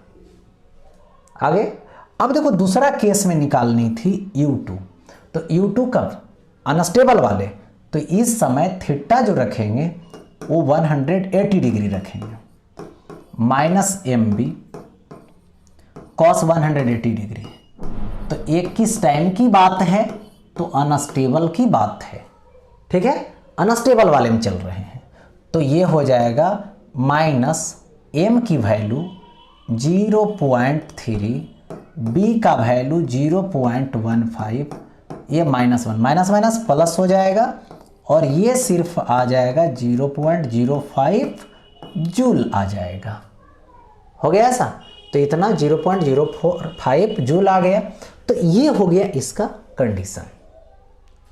आगे अब देखो दूसरा केस में निकालनी थी U2, तो U2 कब, अनस्टेबल वाले, तो इस समय थीटा जो रखेंगे वो 180 डिग्री रखेंगे, minus M B cos 180 degree. तो एक किस टाइम की बात है, तो अनस्टेबल की बात है, ठीक है, अनस्टेबल वाले में चल रहे हैं। तो ये हो जाएगा माइनस एम की वैल्यू 0.3, बी का वैल्यू 0.15, ये माइनस माइनस प्लस हो जाएगा और ये सिर्फ आ जाएगा 0.05 जूल आ जाएगा। हो गया ऐसा, तो इतना 0.045 जूल आ गया। तो ये हो गया इसका कंडीशन।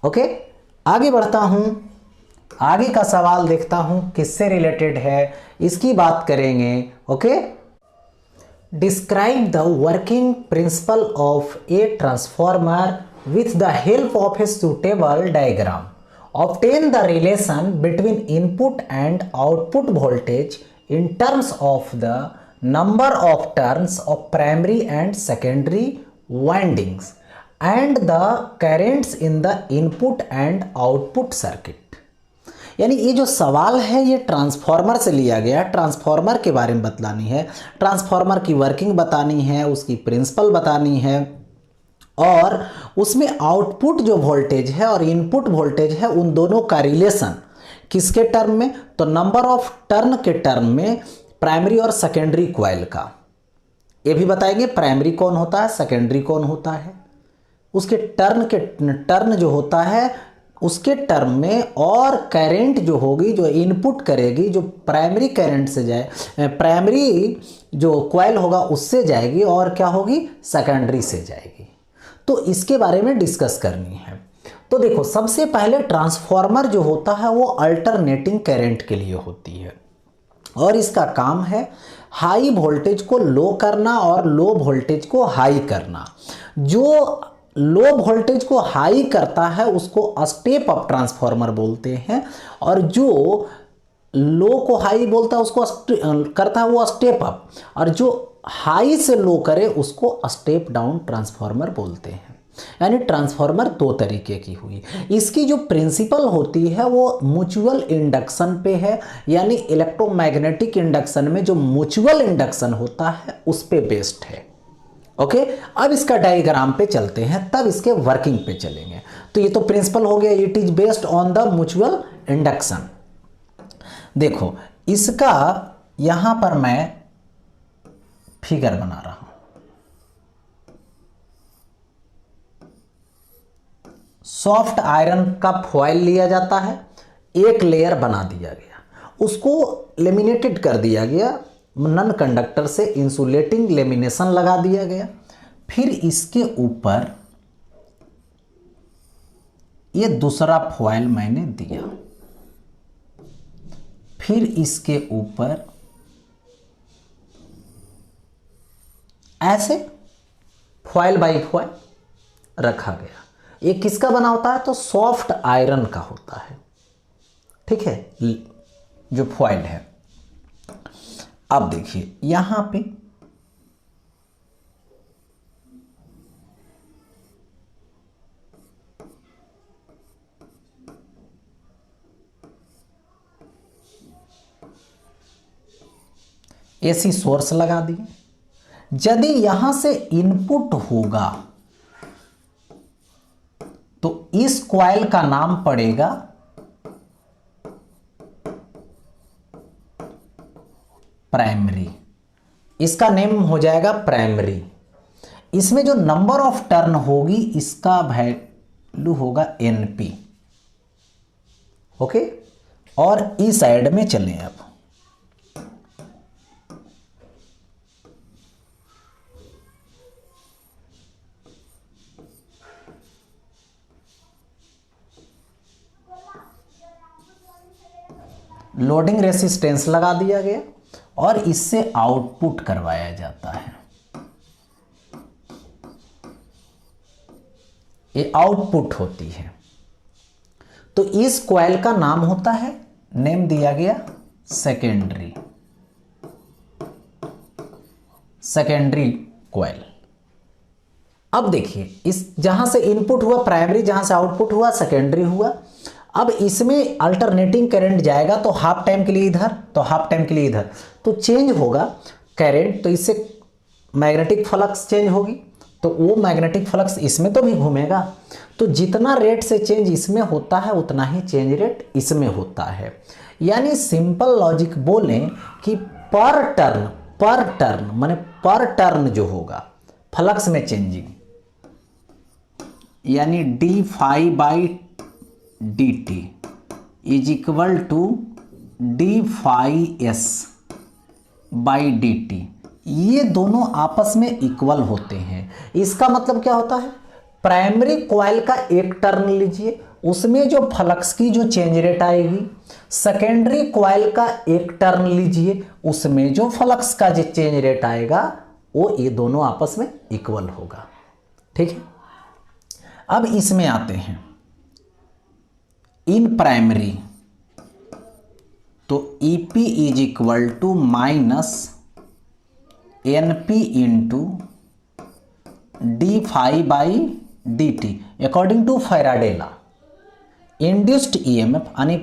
ओके, आगे बढ़ता हूं, आगे का सवाल देखता हूं किससे रिलेटेड है, इसकी बात करेंगे। Okay, describe the working principle of A transformer with the help of a suitable diagram. Obtain the relation between input and output voltage in terms of the number of turns of primary and secondary windings and the currents in the input and output circuit। यानी ये जो सवाल है ये transformer से लिया गया, transformer के बारे में बतलानी है, ट्रांसफॉर्मर की वर्किंग बतानी है, उसकी प्रिंसिपल बतानी है, और उसमें आउटपुट जो वोल्टेज है और इनपुट वोल्टेज है उन दोनों का रिलेशन किसके टर्म में, तो नंबर ऑफ टर्न के टर्म में प्राइमरी और सेकेंडरी कॉइल का। ये भी बताएंगे प्राइमरी कौन होता है, सेकेंडरी कौन होता है, उसके टर्न जो होता है उसके टर्म में, और करंट जो होगी जो इनपुट करेगी, जो प्राइमरी करंट से जाए, प्राइमरी जो कॉइल होगा उससे जाएगी और क्या होगी, सेकेंडरी से जाएगी। तो इसके बारे में डिस्कस करनी है। तो देखो सबसे पहले ट्रांसफॉर्मर जो होता है वो अल्टरनेटिंग करंट के लिए होती है और इसका काम है हाई वोल्टेज को लो करना और लो वोल्टेज को हाई करना। जो लो वोल्टेज को हाई करता है उसको स्टेप अप ट्रांसफॉर्मर बोलते हैं, और जो लो को हाई बोलता है उसको करता है वो स्टेप अप, और जो हाई से लो करे उसको स्टेप डाउन ट्रांसफॉर्मर बोलते हैं। यानी ट्रांसफॉर्मर दो तरीके की हुई। इसकी जो प्रिंसिपल होती है वो म्यूचुअल इंडक्शन पे है, यानी इलेक्ट्रोमैग्नेटिक इंडक्शन में जो म्यूचुअल इंडक्शन होता है उस पे बेस्ड है। ओके, अब इसका डायग्राम पे चलते हैं, तब इसके वर्किंग पे चलेंगे। तो ये तो प्रिंसिपल हो गया, it is based on the mutual induction. देखो इसका यहां पर मैं फिगर बना रहा हूं, सॉफ्ट आयरन का फॉयल लिया जाता है, एक लेयर बना दिया गया, उसको लेमिनेटेड कर दिया गया, नॉन कंडक्टर से इंसुलेटिंग लेमिनेशन लगा दिया गया, फिर इसके ऊपर ये दूसरा फॉयल मैंने दिया, फिर इसके ऊपर ऐसे फॉयल बाई फॉयल रखा गया। ये किसका बना होता है, तो सॉफ्ट आयरन का होता है, ठीक है, जो फॉयल है। अब देखिए यहां पे एसी सोर्स लगा दिए। यदि यहां से इनपुट होगा तो इस कॉइल का नाम पड़ेगा प्राइमरी, इसका नेम हो जाएगा प्राइमरी। इसमें जो नंबर ऑफ टर्न होगी इसका वैल्यू होगा एनपी। ओके, और इस साइड में चलें अब। लोडिंग रेसिस्टेंस लगा दिया गया और इससे आउटपुट करवाया जाता है। ये आउटपुट होती है। तो इस कॉइल का नाम होता है, नेम दिया गया सेकेंडरी, सेकेंडरी कॉइल। अब देखिए, इस जहां से इनपुट हुआ प्राइमरी, जहां से आउटपुट हुआ सेकेंडरी हुआ। अब इसमें अल्टरनेटिंग करंट जाएगा तो हाफ टाइम के लिए इधर, तो हाफ टाइम के लिए इधर, तो चेंज होगा करंट। तो इससे मैग्नेटिक फ्लक्स चेंज होगी, तो वो मैग्नेटिक फ्लक्स इसमें तो भी घूमेगा। तो जितना रेट से चेंज इसमें होता है उतना ही चेंज रेट इसमें होता है। यानी सिंपल लॉजिक बोलें कि पर टर्न माने पर टर्न जो होगा फ्लक्स में चेंजिंग, यानी D phi by D T is equal to D phi S by D T, ये दोनों आपस में इक्वल होते हैं। इसका मतलब क्या होता है, प्राइमरी कॉइल का एक टर्न लीजिए, उसमें जो फ्लक्स की जो चेंज रेट आएगी, सेकेंडरी कॉइल का एक टर्न लीजिए, उसमें जो फ्लक्स का जो चेंज रेट आएगा वो ये दोनों आपस में इक्वल होगा। ठीक है, अब इसमें आते हैं इन प्राइमरी। तो EP is equal to minus NP into D phi by D T according to Faraday law. Induced EMF यानी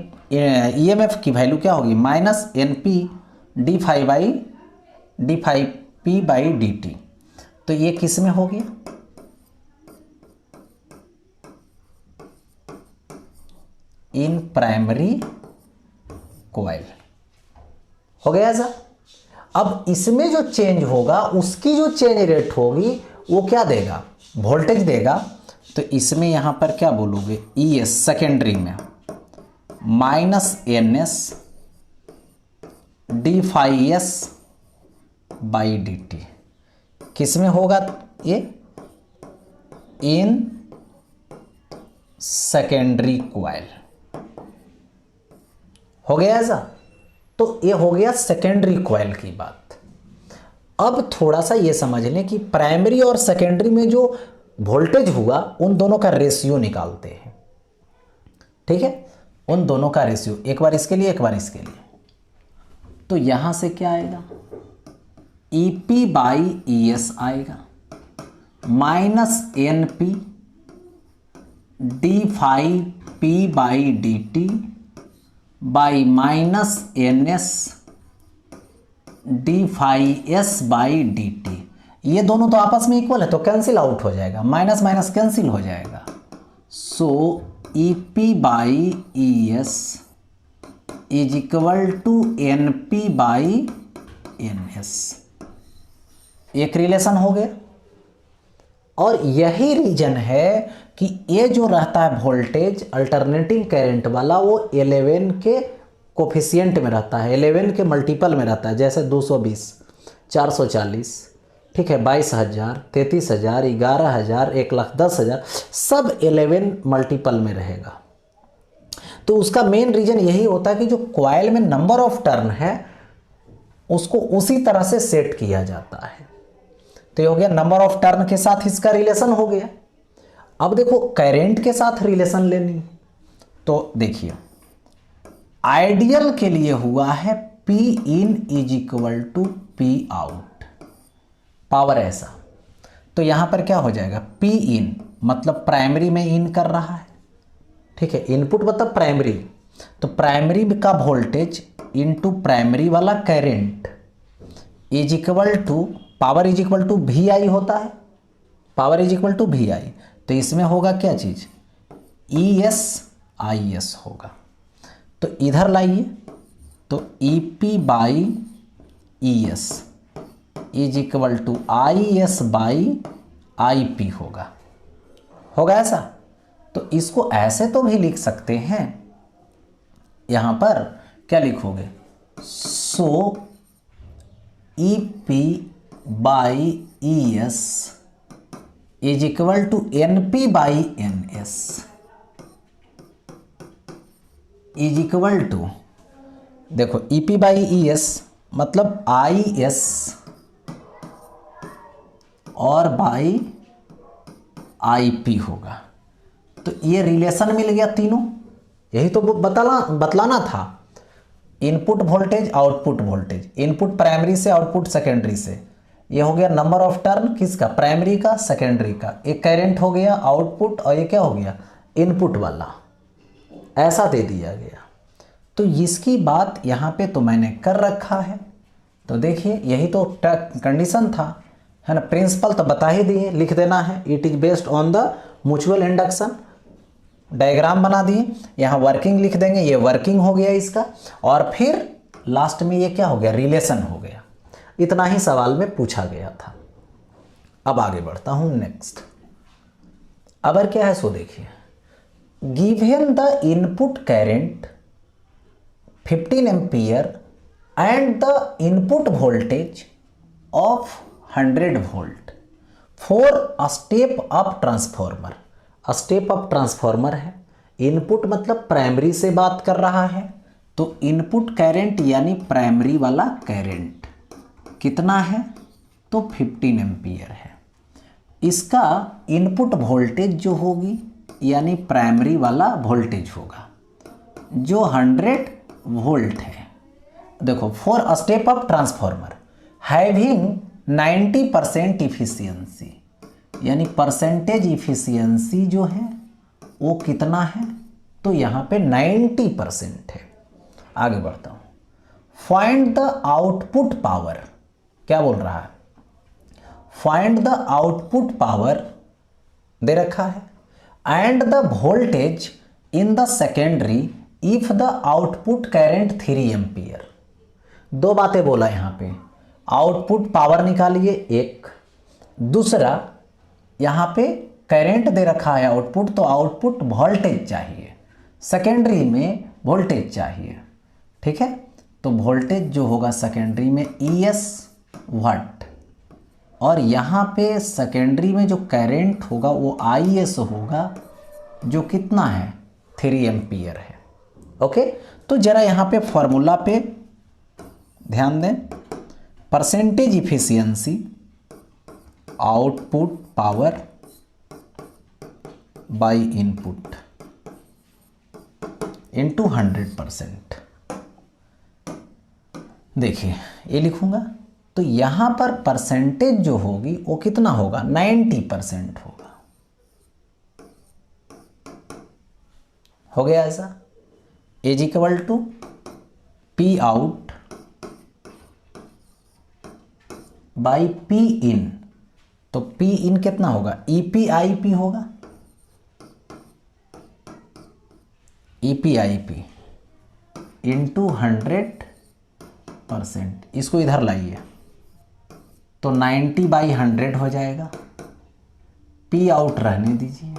EMF की वैल्यू क्या होगी, minus NP D phi P by D T. तो ये किस में हो गया, इन प्राइमरी कॉइल हो गया ऐसा। अब इसमें जो चेंज होगा उसकी जो चेंज रेट होगी वो क्या देगा, वोल्टेज देगा। तो इसमें यहां पर क्या बोलोगे, ES सेकेंडरी में minus NS D phi S by D T, किस में होगा ये, इन सेकेंडरी कॉइल। हो गया ऐसा। तो ये हो गया सेकेंडरी कॉइल की बात। अब थोड़ा सा ये समझ लें कि प्राइमरी और सेकेंडरी में जो वोल्टेज हुआ उन दोनों का रेशियो निकालते हैं। ठीक है, उन दोनों का रेशियो, एक बार इसके लिए एक बार इसके लिए। तो यहां से क्या आएगा, EP बाई ES आएगा minus NP D phi P by D T by minus NS D phi S by D T. ये दोनों तो आपस में इक्वल है तो कैंसिल आउट हो जाएगा, माइनस माइनस कैंसिल हो जाएगा। So EP by ES is equal to NP by NS, एक रिलेशन हो गया। और यही रीजन है कि ये जो रहता है वोल्टेज अल्टरनेटिंग करंट वाला, वो 11 के कोफिशिएंट में रहता है, 11 के मल्टीपल में रहता है। जैसे 220, 440, ठीक है, 22,000, 33,000, 11,000, 1,10,000, सब 11 मल्टीपल में रहेगा। तो उसका मेन रीजन यही होता है कि जो कॉइल में नंबर ऑफ टर्न है उसको उसी तरह से सेट किया जाता है। तो ये हो गया नंबर ऑफ टर्न के साथ इसका रिलेशन हो गया। अब देखो करंट के साथ रिलेशन लेनी, तो देखिए आइडियल के लिए हुआ है P in is equal to P out, power ऐसा। तो यहां पर क्या हो जाएगा, P in मतलब प्राइमरी में इन कर रहा है, ठीक है, इनपुट मतलब प्राइमरी, तो प्राइमरी का वोल्टेज इनटू प्राइमरी वाला current, is equal to, power is equal to V I होता है, power is equal to V I, तो इसमें होगा क्या चीज़, ई एस आई एस होगा। तो इधर लाइए, तो E P by E S is equal to I S by I P होगा ऐसा। तो इसको ऐसे तो भी लिख सकते हैं, यहाँ पर क्या लिखोगे, so E P by E S is equal to N P by N S is equal to, देखो E P by E S मतलब आई एस और बाई आई पी होगा। तो ये रिलेशन मिल गया तीनों, यही तो बतलाना था। Input voltage output voltage, input primary से आउटपुट सेकेंडरी से, ये हो गया नंबर ऑफ टर्न किसका, प्राइमरी का सेकेंडरी का, एक करंट हो गया आउटपुट और ये क्या हो गया इनपुट वाला, ऐसा दे दिया गया। तो इसकी बात यहाँ पे तो मैंने कर रखा है। तो देखिए यही तो कंडीशन था, है ना, प्रिंसिपल तो बता ही दिए, लिख देना है, it is based on the mutual induction, diagram बना दिए, यहाँ वर्किंग लिख देंगे, ये वर्किंग हो गया इसका, और फिर लास्ट में ये क्या हो गया, रिलेशन हो गया। इतना ही सवाल में पूछा गया था। अब आगे बढ़ता हूँ नेक्स्ट। अब क्या है सो देखिए, given the input current 15 ampere and the input voltage of 100 volt for a step up transformer. Step up transformer है, इनपुट मतलब प्राइमरी से बात कर रहा है, तो इनपुट करंट यानी प्राइमरी वाला करंट कितना है, तो 15 एम्पियर है। इसका इनपुट वोल्टेज जो होगी यानी प्राइमरी वाला वोल्टेज होगा जो 100 वोल्ट है। देखो for a step up transformer having 90% efficiency, यानी परसेंटेज इफिशियंसी जो है वो कितना है, तो यहाँ पे 90% है। आगे बढ़ता हूँ, फाइंड द आउटपुट पावर, क्या बोल रहा है, फाइंड द आउटपुट पावर दे रखा है, and the voltage in the secondary if the output current 3 ampere. दो बातें बोला यहाँ पे, आउटपुट पावर निकालिए एक, दूसरा यहाँ पे करंट दे रखा है आउटपुट, तो आउटपुट वोल्टेज चाहिए, सेकेंडरी में वोल्टेज चाहिए, ठीक है। तो वोल्टेज जो होगा सेकेंडरी में ई एस वाट, और यहाँ पे सेकेंडरी में जो करंट होगा वो आई एस होगा जो कितना है 3 एम्पियर है। ओके, तो जरा यहाँ पे फॉर्मूला पे ध्यान दें, percentage efficiency output power by input into 100%। देखिए ये लिखूंगा, तो यहाँ पर परसेंटेज जो होगी वो कितना होगा, 90% होगा। हो गया ऐसा, is equal to P out by P in, तो पी इन कितना होगा, ई पी आई पी होगा, E P I P into 100%। इसको इधर लाइए तो 90/100 हो जाएगा, पी आउट रहने दीजिए,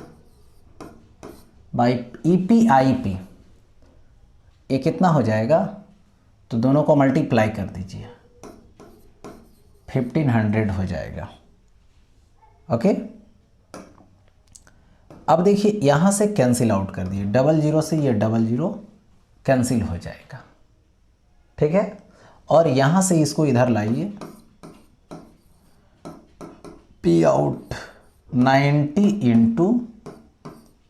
by E P I P, ये कितना हो जाएगा, तो दोनों को मल्टीप्लाई कर दीजिए, 1500 हो जाएगा। ओके, अब देखिए यहाँ से कैंसिल आउट कर दिए, 00 से ये 00 कैंसिल हो जाएगा, ठीक है। और यहाँ से इसको इधर लाइए, पी आउट 90 इंटू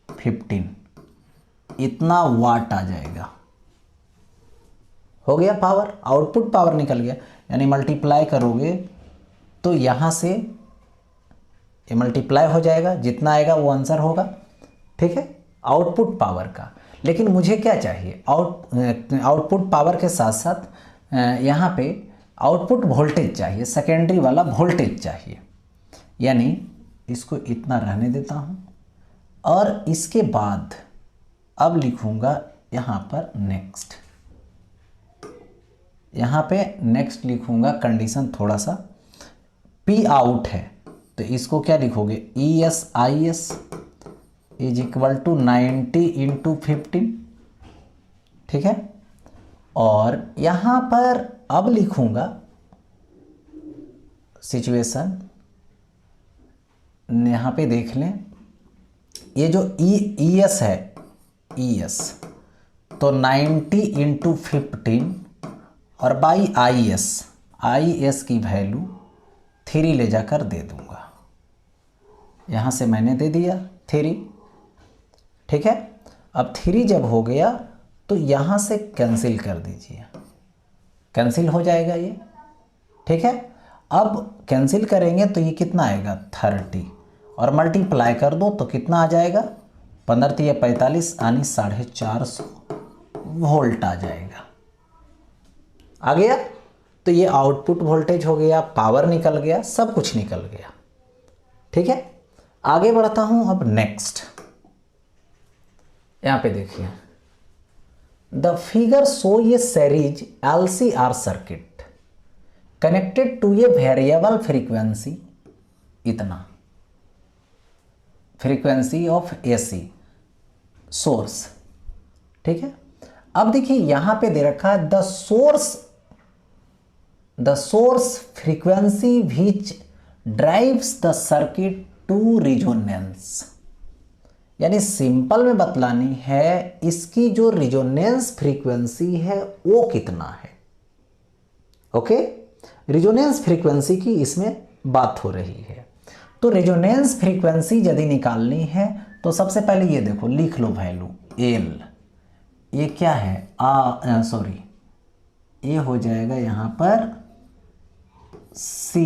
15, इतना वाट आ जाएगा। हो गया पावर, आउटपुट पावर निकल गया, यानी मल्टीप्लाई करोगे तो यहाँ से ये मल्टीप्लाई हो जाएगा, जितना आएगा वो आंसर होगा, ठीक है, आउटपुट पावर का। लेकिन मुझे क्या चाहिए, आउटपुट पावर के साथ साथ यहाँ पे आउटपुट वोल्टेज चाहिए, सेकेंडरी वाला वोल्टेज चाहिए। यानी इसको इतना रहने देता हूँ और इसके बाद अब लिखूँगा यहाँ पर नेक्स्ट, यहाँ पे नेक्स्ट लिखूँगा कंडीशन थोड़ा सा, पी आउट है तो इसको क्या लिखोगे, E S I S is equal to 90 into 15, ठीक है। और यहाँ पर अब लिखूँगा सिचुएशन, यहाँ पे देख लें ये जो ई एस है, ई एस तो 90 इंटू 15 और बाई आई एस की वैल्यू 3 ले जाकर दे दूंगा। यहाँ से मैंने दे दिया 3, ठीक है। अब 3 जब हो गया तो यहाँ से कैंसिल कर दीजिए, कैंसिल हो जाएगा ये, ठीक है। अब कैंसिल करेंगे तो ये कितना आएगा 30 और मल्टीप्लाई कर दो तो कितना आ जाएगा 15 या 45 यानी 450 वोल्ट आ जाएगा। आ गया, तो ये आउटपुट वोल्टेज हो गया, पावर निकल गया, सब कुछ निकल गया, ठीक है। आगे बढ़ता हूं अब नेक्स्ट, यहां पे देखिए the figure show a series LCR circuit connected to a variable frequency, इतना फ्रीक्वेंसी ऑफ AC सोर्स, ठीक है। अब देखिए यहां पे दे रखा है the source frequency which drives the circuit to resonance, यानी सिंपल में बतलानी है इसकी जो रिजोनेंस फ्रीक्वेंसी है वो कितना है। ओके, रिजोनेंस फ्रीक्वेंसी की इसमें बात हो रही है। तो रिजोनेंस फ्रीक्वेंसी यदि निकालनी है तो सबसे पहले ये देखो, लिख लो वैल्यू L, ये क्या है सॉरी ये हो जाएगा यहाँ पर C,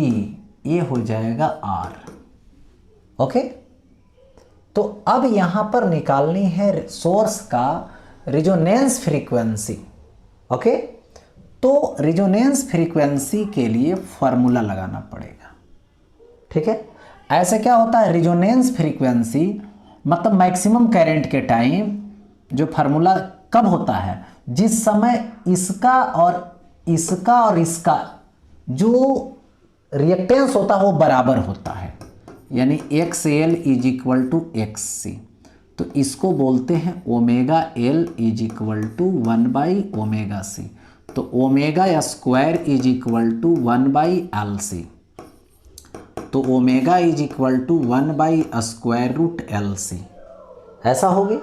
ये हो जाएगा R। ओके, तो अब यहां पर निकालनी है सोर्स का रिजोनेंस फ्रीक्वेंसी। ओके, तो रिजोनेंस फ्रीक्वेंसी के लिए फॉर्मूला लगाना पड़ेगा, ठीक है। ऐसे क्या होता है, रिजोनेंस फ्रीक्वेंसी मतलब मैक्सिमम करंट के टाइम जो फार्मूला कब होता है, जिस समय इसका और इसका जो रिएक्टेंस होता है वो बराबर होता है, यानी XL is equal to XC, तो इसको बोलते हैं omega L is equal to 1/ωc, तो omega square is equal to 1/LC, तो omega is equal to 1/√LC, ऐसा हो गया।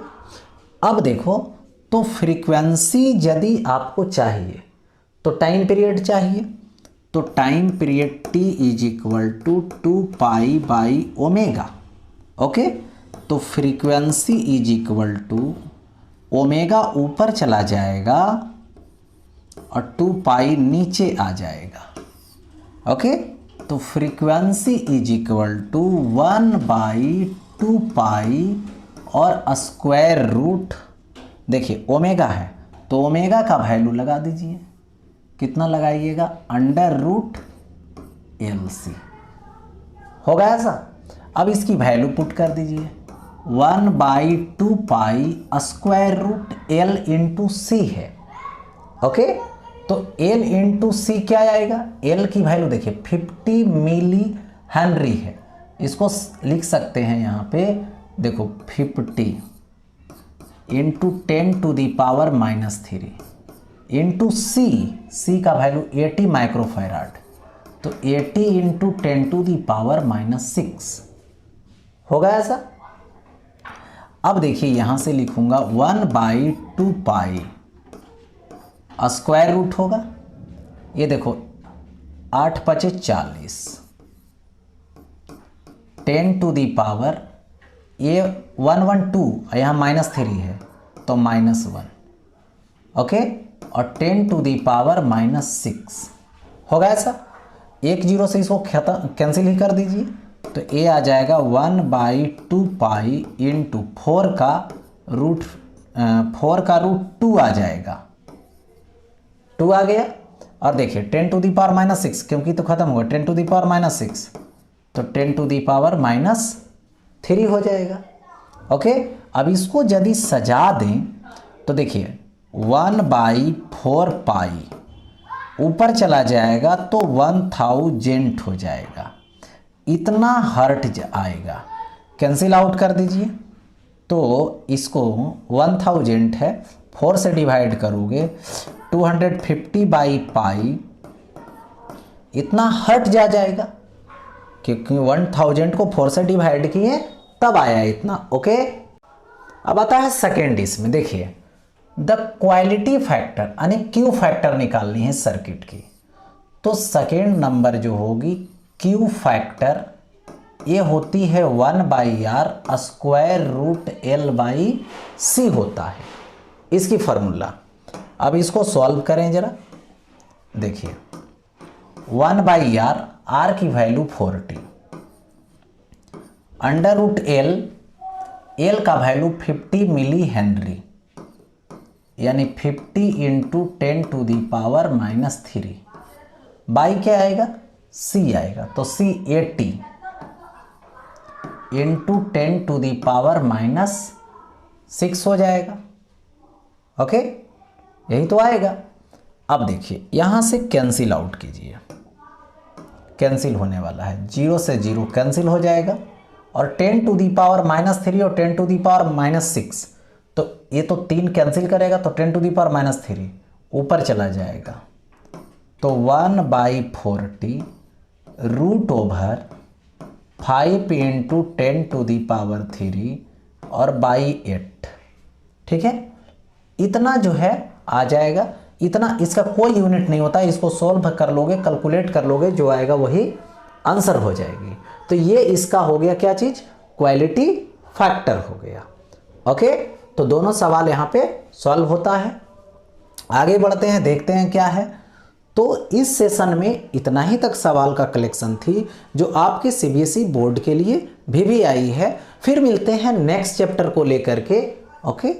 अब देखो, तो फ्रीक्वेंसी यदि आपको चाहिए तो टाइम पीरियड चाहिए, तो time period T is equal to 2π/ω। Okay, तो frequency is equal to omega ऊपर चला जाएगा और 2π नीचे आ जाएगा। ओके, तो फ्रीक्वेंसी इज इक्वल टू 1/2π और स्क्वायर रूट, देखिए ओमेगा है तो ओमेगा का वैल्यू लगा दीजिए, कितना लगाइएगा √LC, हो गया ऐसा। अब इसकी वैल्यू पुट कर दीजिए 1/2π square root L into C है। ओके, तो L इंटू C क्या आएगा, L की वैल्यू देखिए 50 मिली हेनरी है, इसको लिख सकते हैं यहाँ पे देखो 50 इंटू 10⁻³ इंटू C का वैल्यू 80 माइक्रोफैराड, तो 80 इंटू 10⁻⁻6 हो गया ऐसा। अब देखिए यहां से लिखूंगा 1/2π स्क्वायर रूट होगा, ये देखो 8×5 = 40, ये 112 यहाँ -3 है तो -1, ओके, और 10⁻⁻6 होगा ऐसा। 1 0 से इसको कैंसिल ही कर दीजिए, तो ये आ जाएगा 1/2π इंटू 4 का रूट 2 आ जाएगा, 2 आ गया। और देखिए 10 टू दी पावर माइनस 6 क्योंकि तो खत्म होगा 10 टू दी पावर माइनस 6 तो 10 टू दी पावर माइनस 3 हो जाएगा। ओके, अब इसको यदि सजा दें तो देखिए 1/4 पाई ऊपर चला जाएगा तो 1000 हो जाएगा, इतना हर्ट आएगा। कैंसिल आउट कर दीजिए तो इसको 1000 है 4 से डिवाइड करोगे 250/पाई इतना हर्ट जाएगा क्योंकि 1000 को 4 से डिवाइड किए तब आया इतना। ओके, अब आता है सेकेंड। इसमें देखिए द क्वालिटी फैक्टर यानी क्यू फैक्टर निकालनी है सर्किट की, तो सेकेंड नंबर जो होगी क्यू फैक्टर ये होती है 1/r स्क्वायर रूट L/C होता है, इसकी फॉर्मूला। अब इसको सॉल्व करें जरा, देखिए 1/r, r की वैल्यू 40, अंडर रूट L का वैल्यू 50 मिली हेनरी यानी 50 into 10 to the power minus 3 by क्या आएगा C आएगा, तो C 80 into 10 to the power minus 6 हो जाएगा। ओके, यही तो आएगा। अब देखिए यहां से कैंसिल आउट कीजिए, कैंसिल होने वाला है, 0 से 0 कैंसिल हो जाएगा और 10 टू दी पावर माइनस 3 और 10 टू दी पावर माइनस 6, तो ये तो 3 कैंसिल करेगा तो 10 टू दी पावर माइनस 3 ऊपर चला जाएगा, तो 1/40 root over 5 into 10 to the power 3 और बाई 8। ठीक है, इतना जो है आ जाएगा, इतना इसका कोई यूनिट नहीं होता, इसको सॉल्व कर लोगे कैलकुलेट कर लोगे जो आएगा वही आंसर हो जाएगी। तो ये इसका हो गया क्या चीज, क्वालिटी फैक्टर हो गया। ओके, तो दोनों सवाल यहाँ पे सॉल्व होता है। आगे बढ़ते हैं, देखते हैं क्या है। तो इस सेशन में इतना ही तक सवाल का कलेक्शन थी जो आपके सीबीएसई बोर्ड के लिए भी आई है। फिर मिलते हैं नेक्स्ट चैप्टर को लेकर के। ओके।